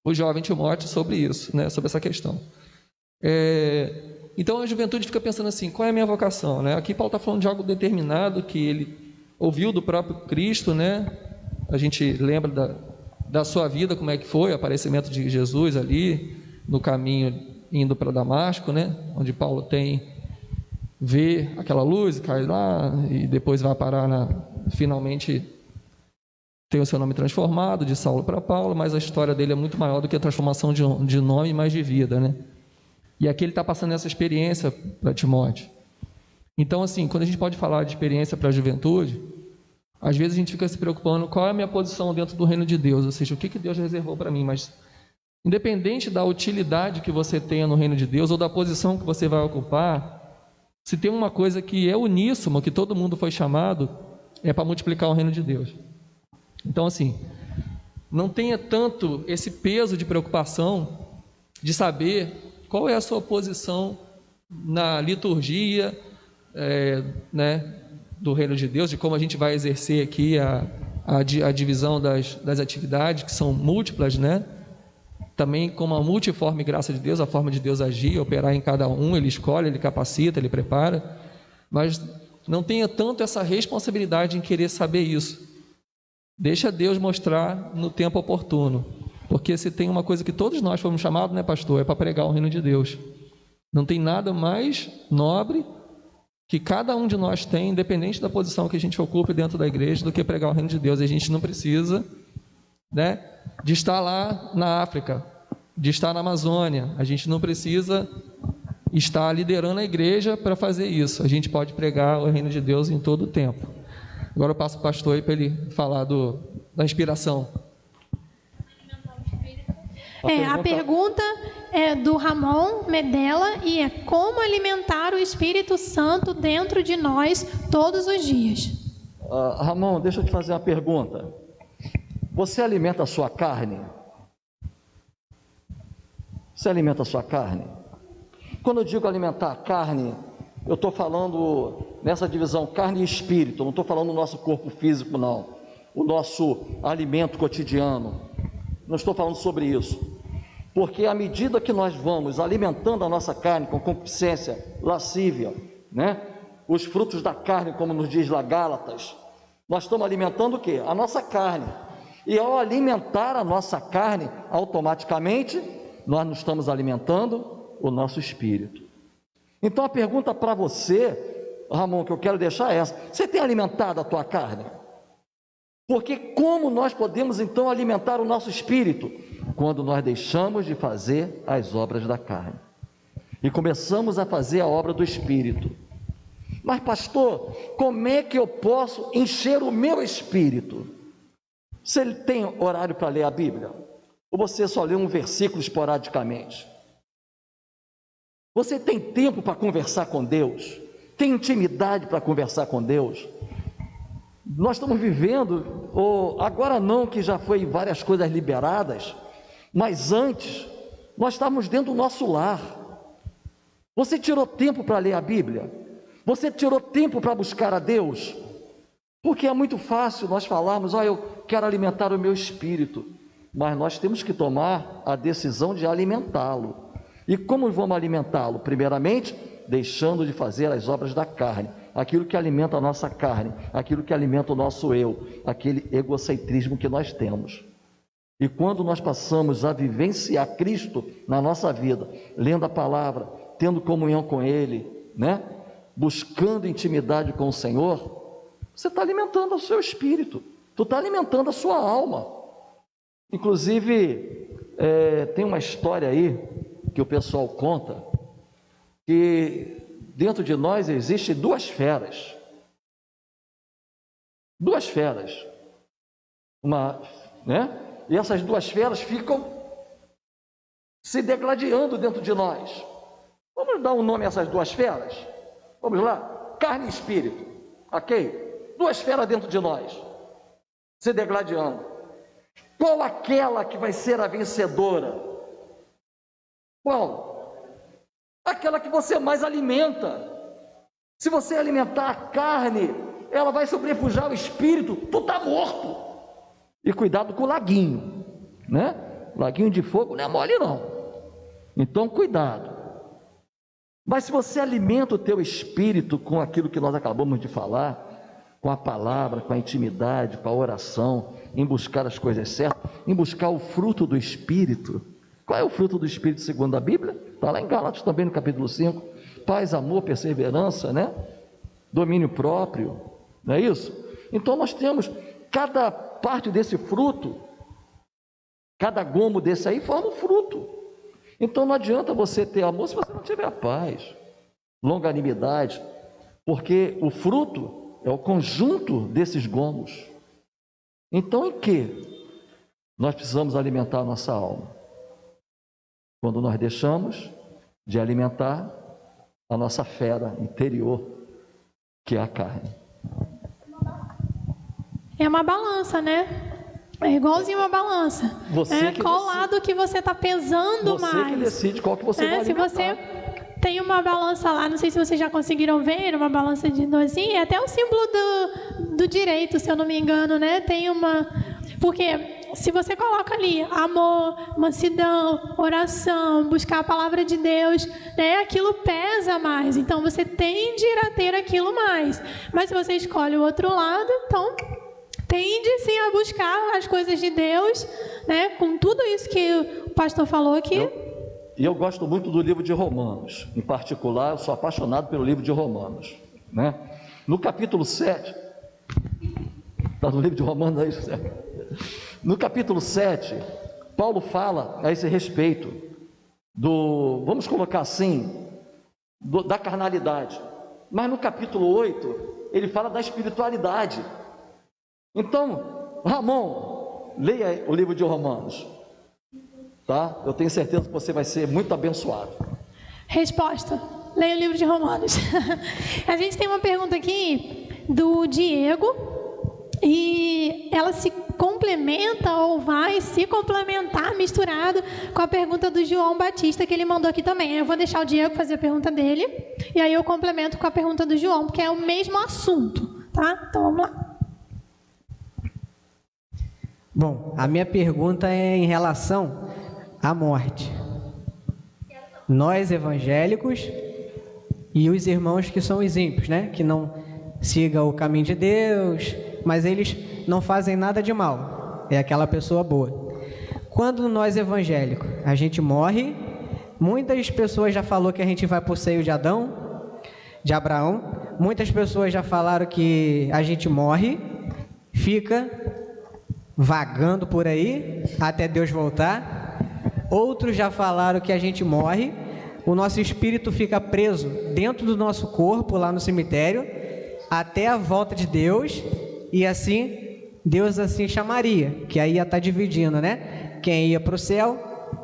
o jovem Timóteo sobre isso, né, sobre essa questão. Então a juventude fica pensando assim: qual é a minha vocação, né? Aqui Paulo está falando de algo determinado que ele ouviu do próprio Cristo, né? A gente lembra da sua vida, como é que foi o aparecimento de Jesus ali no caminho indo para Damasco, né? Onde Paulo vê aquela luz, cai lá e depois vai parar finalmente tem o seu nome transformado de Saulo para Paulo, mas a história dele é muito maior do que a transformação de nome, mas de vida, né? E aqui ele está passando essa experiência para Timóteo. Então, assim, quando a gente pode falar de experiência para a juventude, às vezes a gente fica se preocupando qual é a minha posição dentro do reino de Deus, ou seja, o que Deus reservou para mim, mas independente da utilidade que você tenha no reino de Deus ou da posição que você vai ocupar, se tem uma coisa que é uníssoma, que todo mundo foi chamado, é para multiplicar o reino de Deus. Então, assim, não tenha tanto esse peso de preocupação de saber qual é a sua posição na liturgia, né, do reino de Deus, de como a gente vai exercer aqui a divisão das atividades, que são múltiplas, né? Também como a multiforme graça de Deus, a forma de Deus agir, operar em cada um, Ele escolhe, Ele capacita, Ele prepara, mas não tenha tanto essa responsabilidade em querer saber isso. Deixa Deus mostrar no tempo oportuno, porque se tem uma coisa que todos nós fomos chamados, né, pastor, é para pregar o reino de Deus. Não tem nada mais nobre que cada um de nós tem, independente da posição que a gente ocupe dentro da igreja, do que pregar o reino de Deus. E a gente não precisa, né, de estar lá na África, de estar na Amazônia. A gente não precisa estar liderando a igreja para fazer isso. A gente pode pregar o reino de Deus em todo o tempo. Agora eu passo para o pastor aí para ele falar da inspiração. A pergunta é do Ramon Medella e é como alimentar o Espírito Santo dentro de nós todos os dias. Ramon, deixa eu te fazer uma pergunta. Você alimenta a sua carne? Você alimenta a sua carne? Quando eu digo alimentar a carne, eu estou falando nessa divisão carne e espírito, não estou falando do nosso corpo físico, não. O nosso alimento cotidiano. Não estou falando sobre isso. Porque à medida que nós vamos alimentando a nossa carne com concupiscência, lascívia, né? Os frutos da carne, como nos diz lá Gálatas, nós estamos alimentando o quê? A nossa carne. E ao alimentar a nossa carne, automaticamente, nós não estamos alimentando o nosso espírito. Então a pergunta para você, Ramon, que eu quero deixar é essa: você tem alimentado a tua carne? Porque como nós podemos então alimentar o nosso espírito? Quando nós deixamos de fazer as obras da carne e começamos a fazer a obra do espírito. Mas pastor, como é que eu posso encher o meu espírito? Se ele tem horário para ler a Bíblia? Ou você só lê um versículo esporadicamente? Você tem tempo para conversar com Deus? Tem intimidade para conversar com Deus? Nós estamos vivendo, agora não, que já foi várias coisas liberadas, mas antes, nós estávamos dentro do nosso lar. Você tirou tempo para ler a Bíblia? Você tirou tempo para buscar a Deus? Porque é muito fácil nós falarmos, eu quero alimentar o meu espírito, mas nós temos que tomar a decisão de alimentá-lo. E como vamos alimentá-lo? Primeiramente, deixando de fazer as obras da carne, aquilo que alimenta a nossa carne, aquilo que alimenta o nosso eu, aquele egocentrismo que nós temos. E quando nós passamos a vivenciar Cristo na nossa vida, lendo a palavra, tendo comunhão com Ele, né? Buscando intimidade com o Senhor, você está alimentando o seu espírito, tu está alimentando a sua alma. Inclusive, tem uma história aí que o pessoal conta, que dentro de nós existem duas feras. Duas feras. Né? E essas duas feras ficam se degladiando dentro de nós. Vamos dar um nome a essas duas feras? Vamos lá? Carne e espírito. Ok? Duas feras dentro de nós, se degladiando. Qual aquela que vai ser a vencedora? Qual? Aquela que você mais alimenta. Se você alimentar a carne, ela vai sobrepujar o espírito, tu está morto. E cuidado com o laguinho, né? Laguinho de fogo não é mole não. Então cuidado. Mas se você alimenta o teu espírito com aquilo que nós acabamos de falar, com a palavra, com a intimidade, com a oração, em buscar as coisas certas, em buscar o fruto do espírito. Qual é o fruto do Espírito segundo a Bíblia? Está lá em Gálatas também, no capítulo 5. Paz, amor, perseverança, né? Domínio próprio, não é isso? Então nós temos cada parte desse fruto, cada gomo desse aí forma um fruto. Então não adianta você ter amor se você não tiver paz, longanimidade, porque o fruto é o conjunto desses gomos. Então em que nós precisamos alimentar a nossa alma? Quando nós deixamos de alimentar a nossa fera interior, que é a carne. É uma balança, né? É igualzinho uma balança. Qual lado que você está pesando mais? Você que decide qual que você vai alimentar. Se você tem uma balança lá, não sei se vocês já conseguiram ver, uma balança de dozinho, é até o símbolo do direito, se eu não me engano, né? Tem uma... Porque se você coloca ali amor, mansidão, oração, buscar a palavra de Deus, né, aquilo pesa mais. Então você tende a ter aquilo mais. Mas se você escolhe o outro lado, então tende sim a buscar as coisas de Deus, né, com tudo isso que o pastor falou aqui. Eu gosto muito do livro de Romanos. Em particular, eu sou apaixonado pelo livro de Romanos, né? No capítulo 7, está no livro de Romanos aí, José? No capítulo 7, Paulo fala a esse respeito vamos colocar assim, da carnalidade. Mas no capítulo 8, ele fala da espiritualidade. Então, Ramon, leia o livro de Romanos, tá? Eu tenho certeza que você vai ser muito abençoado. Resposta: leia o livro de Romanos. A gente tem uma pergunta aqui do Diego, e ela se complementa ou vai se complementar misturado com a pergunta do João Batista que ele mandou aqui também. Eu vou deixar o Diego fazer a pergunta dele e aí eu complemento com a pergunta do João, porque é o mesmo assunto, tá? Então vamos lá. Bom, a minha pergunta é em relação à morte. Nós evangélicos e os irmãos que são os ímpios, né? Que não sigam o caminho de Deus, mas eles não fazem nada de mal, é aquela pessoa boa. Quando nós evangélicos, a gente morre, muitas pessoas já falaram que a gente vai para o seio de Abraão, muitas pessoas já falaram que a gente morre, fica vagando por aí até Deus voltar. Outros já falaram que a gente morre, o nosso espírito fica preso dentro do nosso corpo lá no cemitério até a volta de Deus, e assim Deus assim chamaria, que aí ia estar dividindo, né? Quem ia para o céu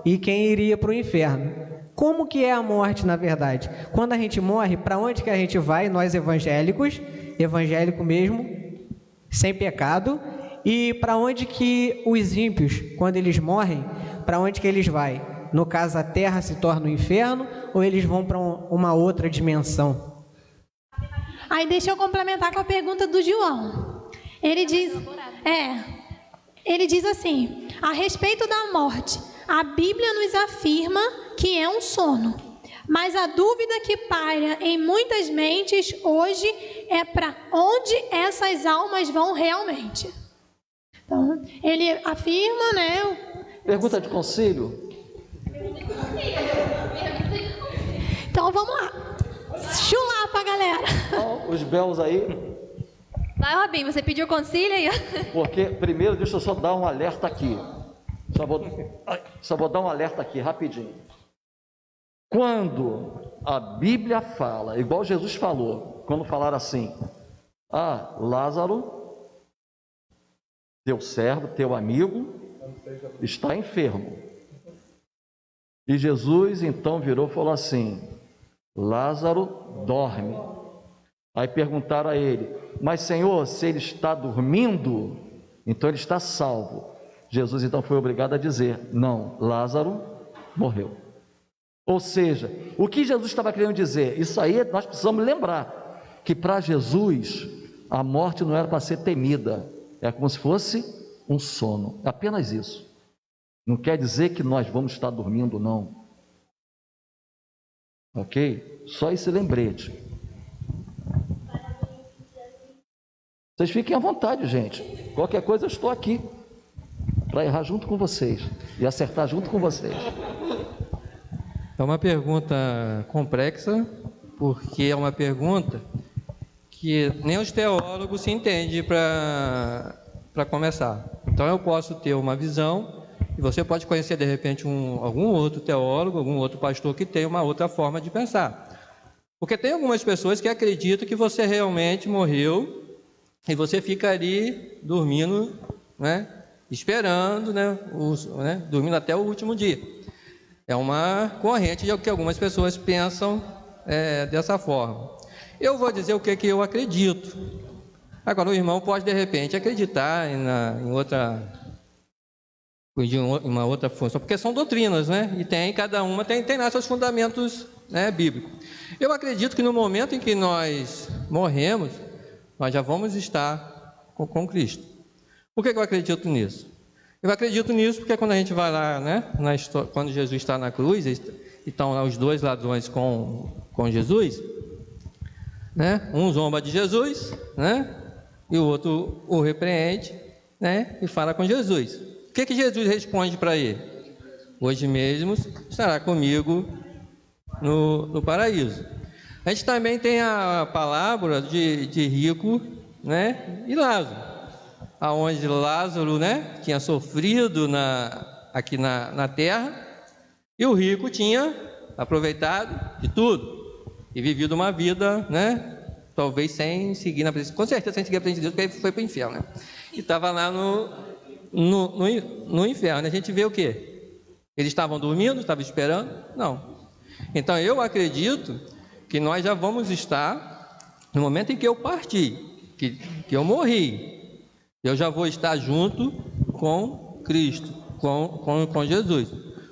e quem iria para o inferno. Como que é a morte, na verdade? Quando a gente morre, para onde que a gente vai? Nós evangélicos, evangélico mesmo, sem pecado. E para onde que os ímpios, quando eles morrem, para onde que eles vão? No caso, a terra se torna um inferno ou eles vão para uma outra dimensão? Aí deixa eu complementar com a pergunta do João. Ele diz assim: a respeito da morte, a Bíblia nos afirma que é um sono, mas a dúvida que paira em muitas mentes hoje é para onde essas almas vão realmente. Então, ele afirma, né? Pergunta de conselho. Então vamos lá. Chulapa, galera. Então, os belos aí. Vai, Robinho, você pediu conselho aí? Porque, primeiro, deixa eu só dar um alerta aqui. Só vou dar um alerta aqui, rapidinho. Quando a Bíblia fala, igual Jesus falou, quando falaram assim: Lázaro, teu servo, teu amigo, está enfermo. E Jesus então virou e falou assim: Lázaro dorme. Aí perguntaram a ele: mas Senhor, se ele está dormindo, então ele está salvo. Jesus então foi obrigado a dizer: não, Lázaro morreu. Ou seja, o que Jesus estava querendo dizer? Isso aí nós precisamos lembrar, que para Jesus a morte não era para ser temida, é como se fosse um sono, apenas isso. Não quer dizer que nós vamos estar dormindo, não. Ok? Só esse lembrete. Vocês fiquem à vontade, gente. Qualquer coisa eu estou aqui para errar junto com vocês e acertar junto com vocês. É uma pergunta complexa, porque é uma pergunta que nem os teólogos se entendem para começar. Então eu posso ter uma visão e você pode conhecer de repente algum outro teólogo, algum outro pastor que tem uma outra forma de pensar. Porque tem algumas pessoas que acreditam que você realmente morreu e você fica ali dormindo, né, esperando, né, dormindo até o último dia. É uma corrente de que algumas pessoas pensam dessa forma. Eu vou dizer o que eu acredito. Agora, o irmão pode, de repente, acreditar em uma outra função, porque são doutrinas, né? E cada uma tem lá seus fundamentos, né, bíblicos. Eu acredito que no momento em que nós morremos, nós já vamos estar com Cristo. Por que eu acredito nisso? Eu acredito nisso porque quando a gente vai lá, né, quando Jesus está na cruz, e estão lá os dois ladrões com Jesus, né, um zomba de Jesus, né, e o outro o repreende, né, e fala com Jesus. O que Jesus responde para ele? Hoje mesmo estará comigo no paraíso. A gente também tem a palavra de rico, né, e Lázaro, aonde Lázaro, né, tinha sofrido aqui na terra, e o rico tinha aproveitado de tudo e vivido uma vida, né, talvez sem seguir na presença, com certeza sem seguir a presença de Deus, porque ele foi para o inferno, né? E estava lá no inferno. A gente vê o quê? Eles estavam dormindo, estavam esperando? Não. Então eu acredito que nós já vamos estar, no momento em que eu partir, que eu morri, eu já vou estar junto com Cristo, com Jesus.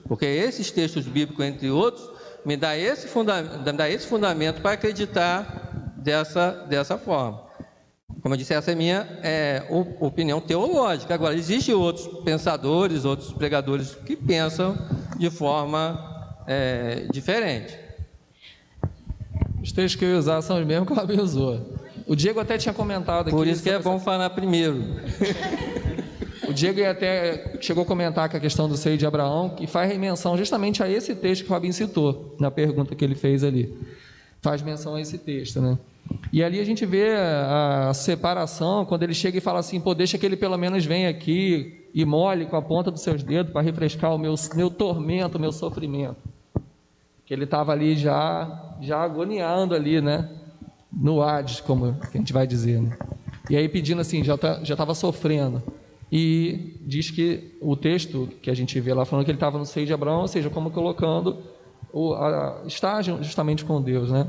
Porque esses textos bíblicos, entre outros, me dá esse fundamento para acreditar dessa forma. Como eu disse, essa é a minha opinião teológica. Agora, existem outros pensadores, outros pregadores que pensam de forma diferente. Os textos que eu ia usar são os mesmos que o Rabinho usou. O Diego até tinha comentado aqui. Por isso que é bom falar primeiro. O Diego até chegou a comentar que a questão do seio de Abraão, que faz menção justamente a esse texto que o Rabinho citou, na pergunta que ele fez ali. Faz menção a esse texto, né? E ali a gente vê a separação, quando ele chega e fala assim, pô, deixa que ele pelo menos venha aqui e molhe com a ponta dos seus dedos para refrescar o meu tormento, o meu sofrimento. Que ele estava ali já agoniando ali, né? No Hades, como a gente vai dizer, né? E aí pedindo assim, já estava sofrendo. E diz que o texto que a gente vê lá falando que ele estava no seio de Abraão, ou seja, como colocando estar justamente com Deus, né?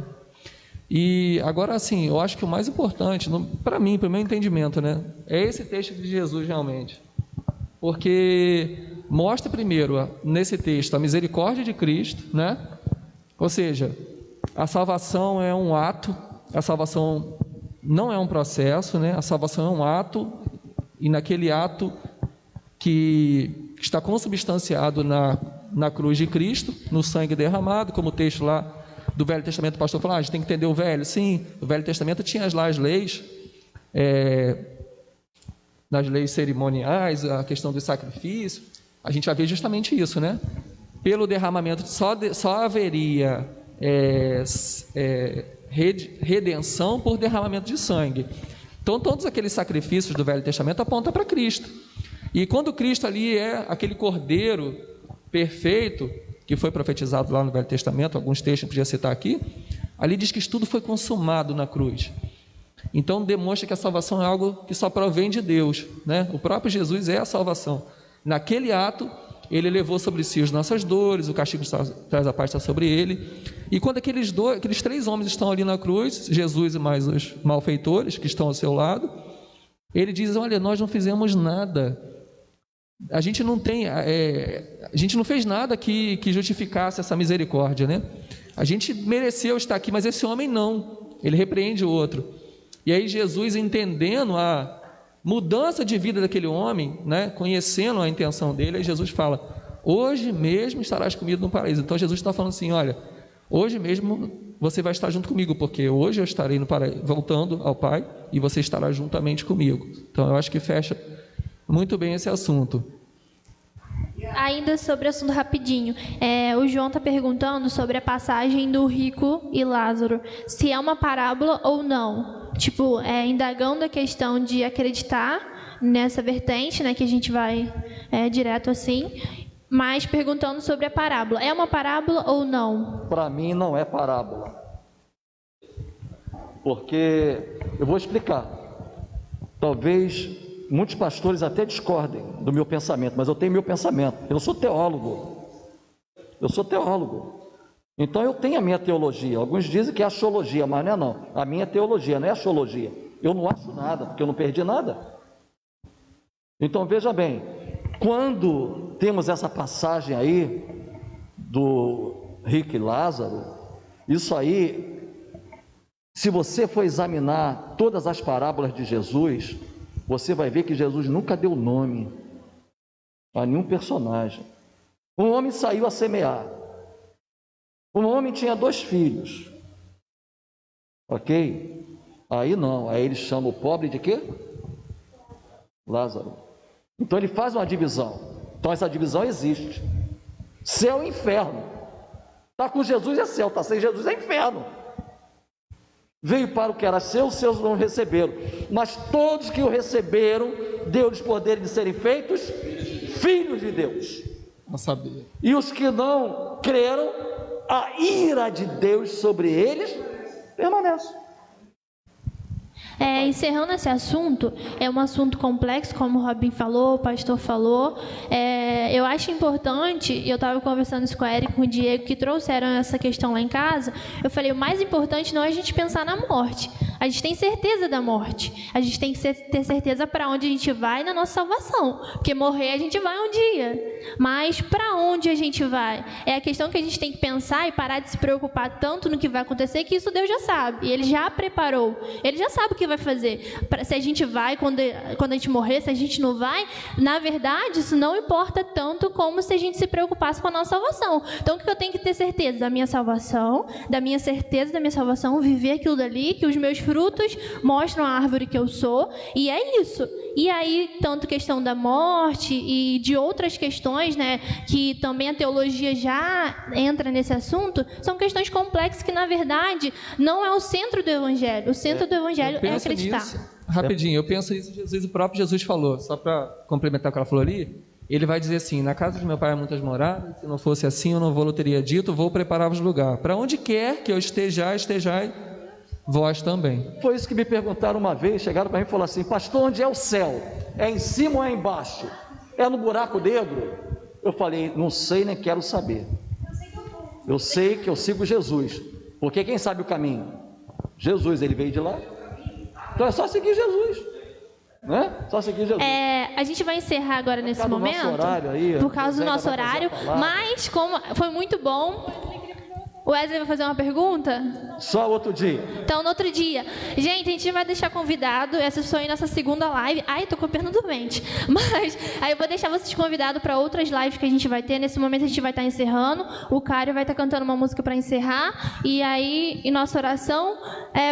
E agora, assim, eu acho que o mais importante, para mim, para o meu entendimento, né, é esse texto de Jesus realmente. Porque mostra primeiro, nesse texto, a misericórdia de Cristo, né? Ou seja, a salvação é um ato, a salvação não é um processo, né? A salvação é um ato, e naquele ato que está consubstanciado na cruz de Cristo, no sangue derramado, como o texto lá do Velho Testamento, o pastor falou, a gente tem que entender o Velho. Sim, o Velho Testamento tinha lá as leis, nas leis cerimoniais, a questão do sacrifício. A gente vai ver justamente isso, né? Pelo derramamento, só haveria redenção por derramamento de sangue. Então, todos aqueles sacrifícios do Velho Testamento apontam para Cristo. E quando Cristo ali é aquele cordeiro perfeito, que foi profetizado lá no Velho Testamento, alguns textos eu podia citar aqui, ali diz que tudo foi consumado na cruz. Então demonstra que a salvação é algo que só provém de Deus, né? O próprio Jesus é a salvação. Naquele ato, ele levou sobre si as nossas dores, o castigo traz a paz está sobre ele. E quando aqueles 3 homens estão ali na cruz, Jesus e mais os malfeitores que estão ao seu lado, ele diz, olha, nós não fizemos nada. A gente não fez nada que justificasse essa misericórdia, né? A gente mereceu estar aqui, mas esse homem não. Ele repreende o outro. E aí Jesus, entendendo a mudança de vida daquele homem, né, conhecendo a intenção dele, aí Jesus fala, hoje mesmo estarás comigo no paraíso. Então Jesus está falando assim, olha, hoje mesmo você vai estar junto comigo, porque hoje eu estarei no paraíso, voltando ao Pai, e você estará juntamente comigo. Então eu acho que fecha muito bem esse assunto. Ainda sobre o assunto rapidinho, o João está perguntando sobre a passagem do rico e Lázaro, se é uma parábola ou não. Tipo, indagando a questão de acreditar nessa vertente, né, que a gente vai direto assim, mas perguntando sobre a parábola. É uma parábola ou não? Para mim não é parábola. Porque, eu vou explicar. Talvez muitos pastores até discordem do meu pensamento, mas eu tenho meu pensamento. Eu sou teólogo. Então eu tenho a minha teologia. Alguns dizem que é axiologia, mas não é não. A minha teologia não é axiologia. Eu não acho nada, porque eu não perdi nada. Então veja bem, quando temos essa passagem aí do rico e Lázaro, isso aí, se você for examinar todas as parábolas de Jesus, você vai ver que Jesus nunca deu nome a nenhum personagem. Um homem saiu a semear. Um homem tinha 2 filhos. Ok? Aí não, aí ele chama o pobre de quê? Lázaro. Então ele faz uma divisão. Então essa divisão existe. Céu e inferno. Está com Jesus é céu, está sem Jesus é inferno. Veio para o que era seu, os seus não receberam. Mas todos que o receberam, deu-lhes poder de serem feitos filhos de Deus. Não sabia. E os que não creram, a ira de Deus sobre eles permanece. Encerrando esse assunto, é um assunto complexo, como o Robin falou, o pastor falou. Eu acho importante, eu estava conversando isso com a Eric e com o Diego, que trouxeram essa questão lá em casa. Eu falei, o mais importante não é a gente pensar na morte. A gente tem certeza da morte. A gente tem que ter certeza para onde a gente vai na nossa salvação. Porque morrer a gente vai um dia. Mas para onde a gente vai? É a questão que a gente tem que pensar e parar de se preocupar tanto no que vai acontecer, que isso Deus já sabe. E Ele já preparou. Ele já sabe o que vai fazer. Se a gente vai quando a gente morrer, se a gente não vai, na verdade, isso não importa tanto como se a gente se preocupasse com a nossa salvação. Então, o que eu tenho que ter certeza? Da minha salvação, da minha certeza da minha salvação, viver aquilo dali, que os meus frutos mostram a árvore que eu sou, e é isso. E aí, tanto questão da morte e de outras questões, né, que também a teologia já entra nesse assunto, são questões complexas que, na verdade, não é o centro do Evangelho. O centro do Evangelho é acreditar. Nisso, rapidinho, eu penso isso, Jesus, o próprio Jesus falou, só para complementar o que ela falou ali, ele vai dizer assim, na casa de meu pai há muitas moradas, se não fosse assim eu não teria dito, vou preparar-vos lugar. Para onde quer que eu estejais vós também. Foi isso que me perguntaram uma vez, chegaram para mim e falaram assim, pastor, onde é o céu? É em cima ou é embaixo? É no buraco negro? Eu falei, não sei nem quero saber. Eu sei que eu sigo Jesus, porque quem sabe o caminho? Jesus, ele veio de lá. Então é só seguir Jesus, né? Só seguir Jesus. A gente vai encerrar agora nesse momento, aí, por causa do nosso horário, mas como foi muito bom. O Wesley vai fazer uma pergunta? Só outro dia. Então, no outro dia. Gente, a gente vai deixar convidado. Essa foi nossa segunda live. Ai, tô copiando do mente. Mas aí eu vou deixar vocês convidados para outras lives que a gente vai ter. Nesse momento a gente vai estar encerrando. O Cário vai estar cantando uma música para encerrar. E aí, em nossa oração,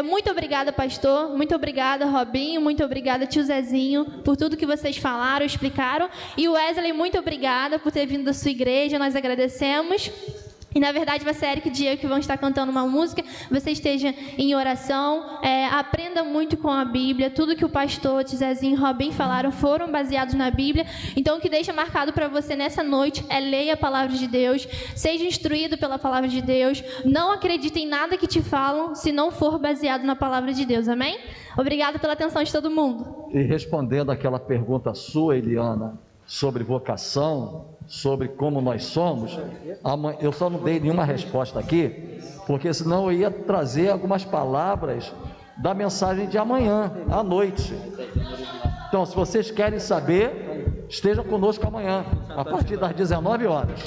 muito obrigada, pastor. Muito obrigada, Robinho. Muito obrigada, tio Zezinho, por tudo que vocês falaram, explicaram. E o Wesley, muito obrigada por ter vindo da sua igreja. Nós agradecemos. E, na verdade, vai ser Eric e Diego que vão estar cantando uma música. Você esteja em oração. Aprenda muito com a Bíblia. Tudo que o pastor, Zezinho e Robin falaram foram baseados na Bíblia. Então, o que deixa marcado para você nessa noite é leia a palavra de Deus. Seja instruído pela palavra de Deus. Não acredite em nada que te falam se não for baseado na palavra de Deus. Amém? Obrigada pela atenção de todo mundo. E respondendo aquela pergunta sua, Eliana, sobre vocação, sobre como nós somos, eu só não dei nenhuma resposta aqui, porque senão eu ia trazer algumas palavras da mensagem de amanhã, à noite. Então, se vocês querem saber, estejam conosco amanhã, a partir das 19 horas.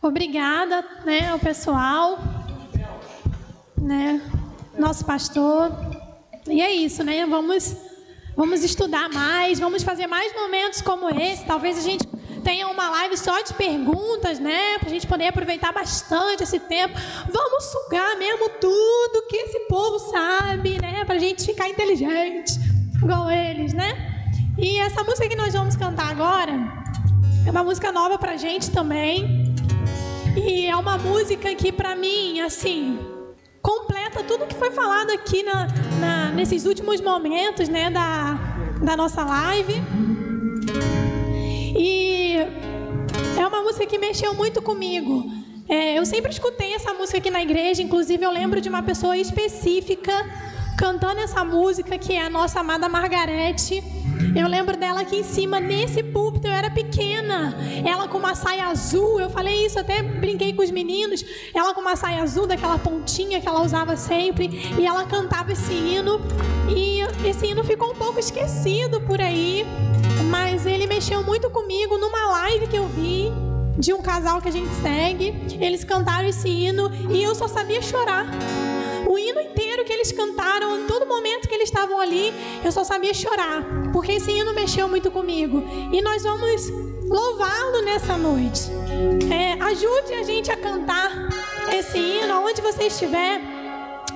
Obrigada, ao pessoal, nosso pastor. E é isso, Vamos estudar mais, vamos fazer mais momentos como esse. Talvez a gente tenha uma live só de perguntas, né? Para a gente poder aproveitar bastante esse tempo. Vamos sugar mesmo tudo que esse povo sabe, né? Para a gente ficar inteligente, igual eles, né? E essa música que nós vamos cantar agora é uma música nova para a gente também. E é uma música que, para mim, assim, completa tudo que foi falado aqui nesses últimos momentos, né, da nossa live. E é uma música que mexeu muito comigo. Eu sempre escutei essa música aqui na igreja, inclusive eu lembro de uma pessoa específica cantando essa música, que é a nossa amada Margarete. Eu lembro dela aqui em cima, nesse púlpito, eu era pequena, ela com uma saia azul, eu falei isso, até brinquei com os meninos, ela com uma saia azul, daquela pontinha que ela usava sempre, e ela cantava esse hino, e esse hino ficou um pouco esquecido por aí, mas ele mexeu muito comigo numa live que eu vi, de um casal que a gente segue. Eles cantaram esse hino, e eu só sabia chorar. O hino inteiro que eles cantaram, em todo momento que eles estavam ali, eu só sabia chorar, porque esse hino mexeu muito comigo. E nós vamos louvá-lo nessa noite. Ajude a gente a cantar esse hino, aonde você estiver,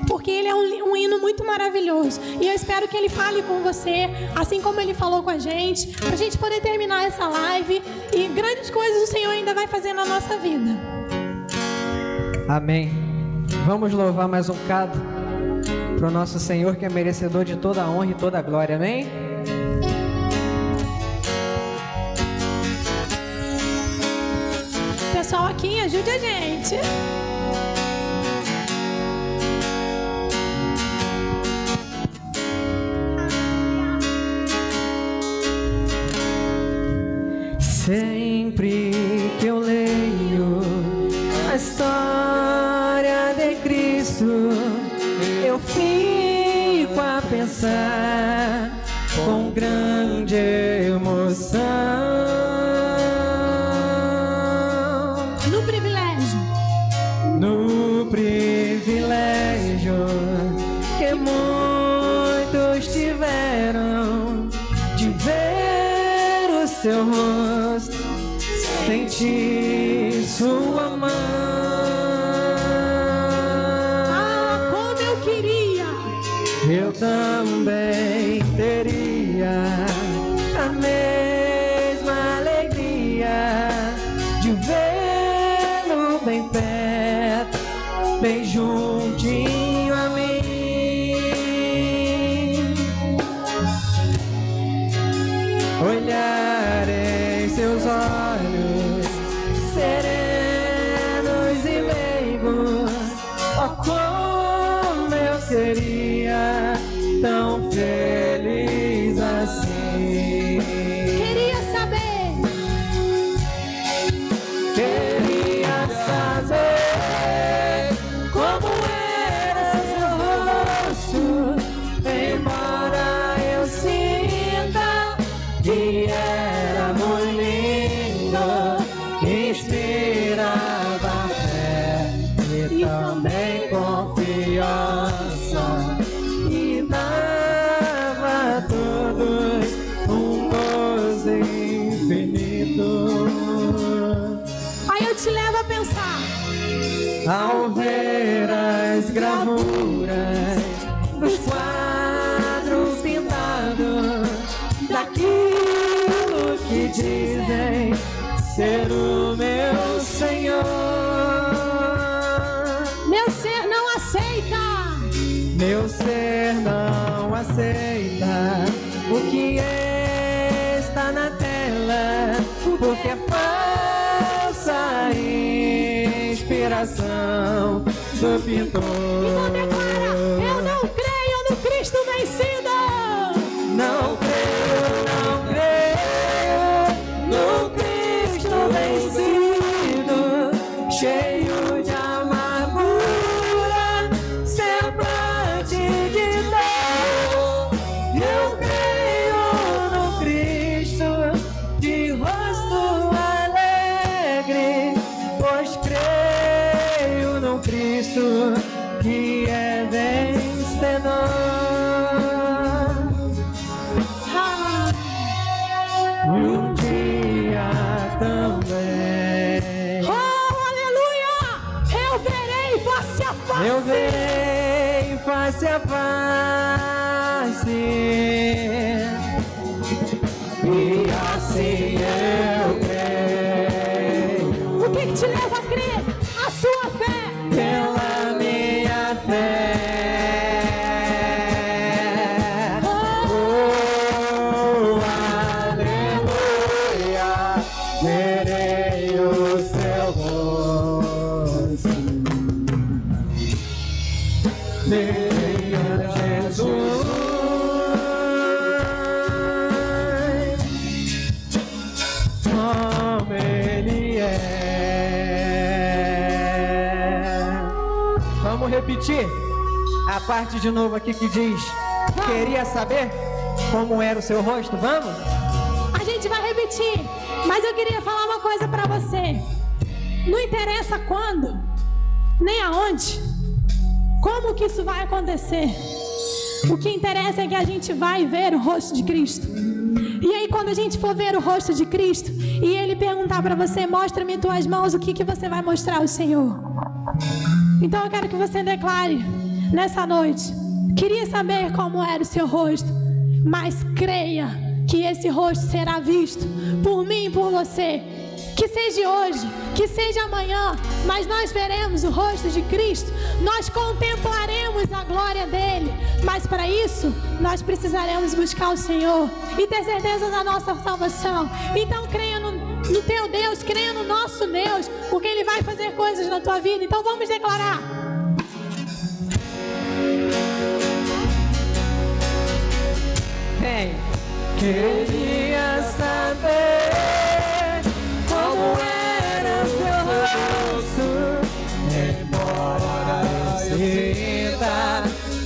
porque ele é um hino muito maravilhoso. E eu espero que ele fale com você, assim como ele falou com a gente, para a gente poder terminar essa live. E grandes coisas o Senhor ainda vai fazer na nossa vida. Amém. Vamos louvar mais um bocado para o nosso Senhor, que é merecedor de toda a honra e toda a glória. Amém? Pessoal aqui, ajude a gente. Sempre que eu leio a história de Cristo, eu fico a pensar com grande emoção no privilégio que muitos tiveram de ver o seu rosto, sentir sua mão. Como eu queria! Eu também teria a mesma alegria de vê-lo bem perto, bem juntinho a mim. Olhar em seus olhos serenos e meigos, oh, como eu seria tão feliz assim. Queria saber como era seu rosto, embora eu sinta que era muito lindo, inspirava fé e também confiança, e dava a todos um gozo infinito. Aí eu te levo a pensar. Ao ver as gravuras dos quadros pintados, daquilo que dizem ser o meu Senhor, Meu ser não aceita. meu ser não aceita o que está na tela, porque é falsa inspiração do pintor. Então declara: eu não creio no Cristo vencido. Não creio no Cristo vencido, cheio de amargura, semblante de dor. Eu creio no Cristo de rosto alegre, pois creio no Cristo que é face a face, e assim eu creio. O que te leva a crer? A sua fé. Pela minha fé. Oh, aleluia, verei o seu rosto. Verei a Jesus, como Ele é. Vamos repetir a parte de novo aqui que diz: queria saber como era o seu rosto? Vamos? A gente vai repetir, mas eu queria falar uma coisa pra você. Não interessa quando, nem aonde, como que isso vai acontecer. O que interessa é que a gente vai ver o rosto de Cristo. E aí quando a gente for ver o rosto de Cristo e Ele perguntar pra você: mostra-me tuas mãos, o que você vai mostrar ao Senhor? Então eu quero que você declare nessa noite: queria saber como era o seu rosto, mas creia que esse rosto será visto por mim e por você. Que seja hoje, que seja amanhã, mas nós veremos o rosto de Cristo, nós contemplaremos a glória dele. Mas para isso, nós precisaremos buscar o Senhor e ter certeza da nossa salvação. Então creia no teu Deus, creia no nosso Deus, porque Ele vai fazer coisas na tua vida. Então vamos declarar. Hey. Queria saber como era seu rosto, embora eu sinta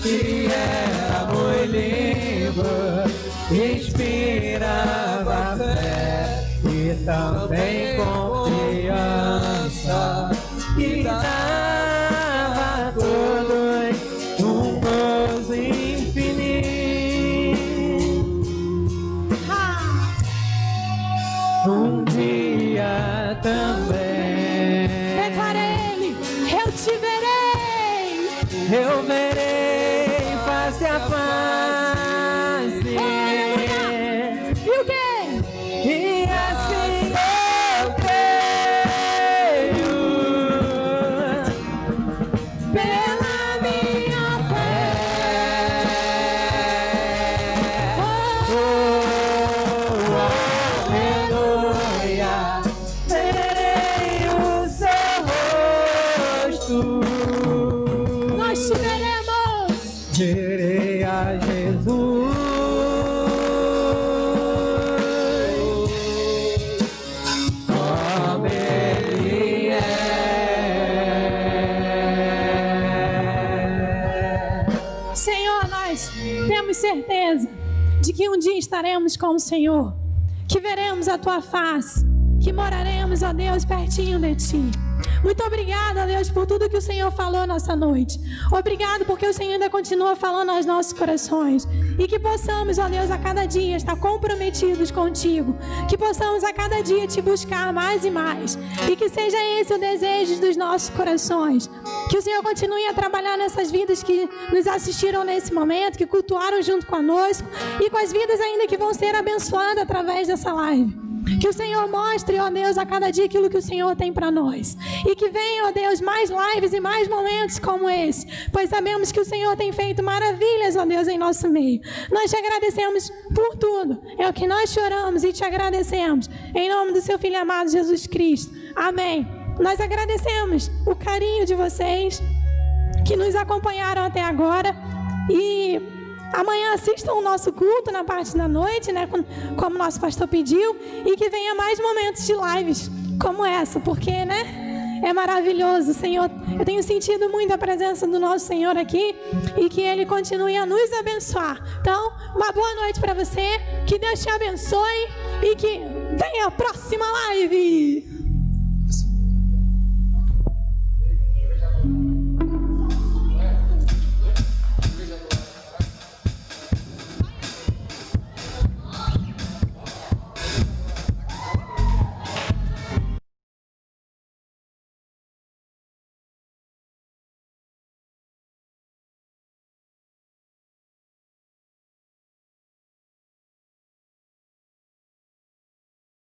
que era muito lindo, inspirava fé e também confiança, e dava a todos um gozo infinito. Um dia também declarei: eu te verei, eu verei face a face. E o quê? E assim eu creio, pela minha fé. Oh, aleluia, verei o seu rosto. nós te veremos. Verei a Jesus, como Ele é. Senhor, nós temos certeza de que um dia estaremos com o Senhor, que veremos a tua face, que moraremos, ó Deus, pertinho de ti. Muito obrigada, Deus, por tudo que o Senhor falou nessa noite. Obrigado porque o Senhor ainda continua falando aos nossos corações. E que possamos, ó Deus, a cada dia estar comprometidos contigo. Que possamos a cada dia te buscar mais e mais. E que seja esse o desejo dos nossos corações. Que o Senhor continue a trabalhar nessas vidas que nos assistiram nesse momento, que cultuaram junto conosco. E com as vidas ainda que vão ser abençoadas através dessa live. Que o Senhor mostre, ó Deus, a cada dia aquilo que o Senhor tem para nós. E que venham, ó Deus, mais lives e mais momentos como esse. Pois sabemos que o Senhor tem feito maravilhas, ó Deus, em nosso meio. Nós te agradecemos por tudo. É o que nós choramos e te agradecemos. Em nome do seu Filho amado Jesus Cristo. Amém. Nós agradecemos o carinho de vocês que nos acompanharam até agora. E amanhã assistam o nosso culto na parte da noite, né? Como o nosso pastor pediu. E que venha mais momentos de lives como essa, porque, né? É maravilhoso, Senhor. Eu tenho sentido muito a presença do nosso Senhor aqui. E que Ele continue a nos abençoar. Então, uma boa noite para você. Que Deus te abençoe. E que venha a próxima live.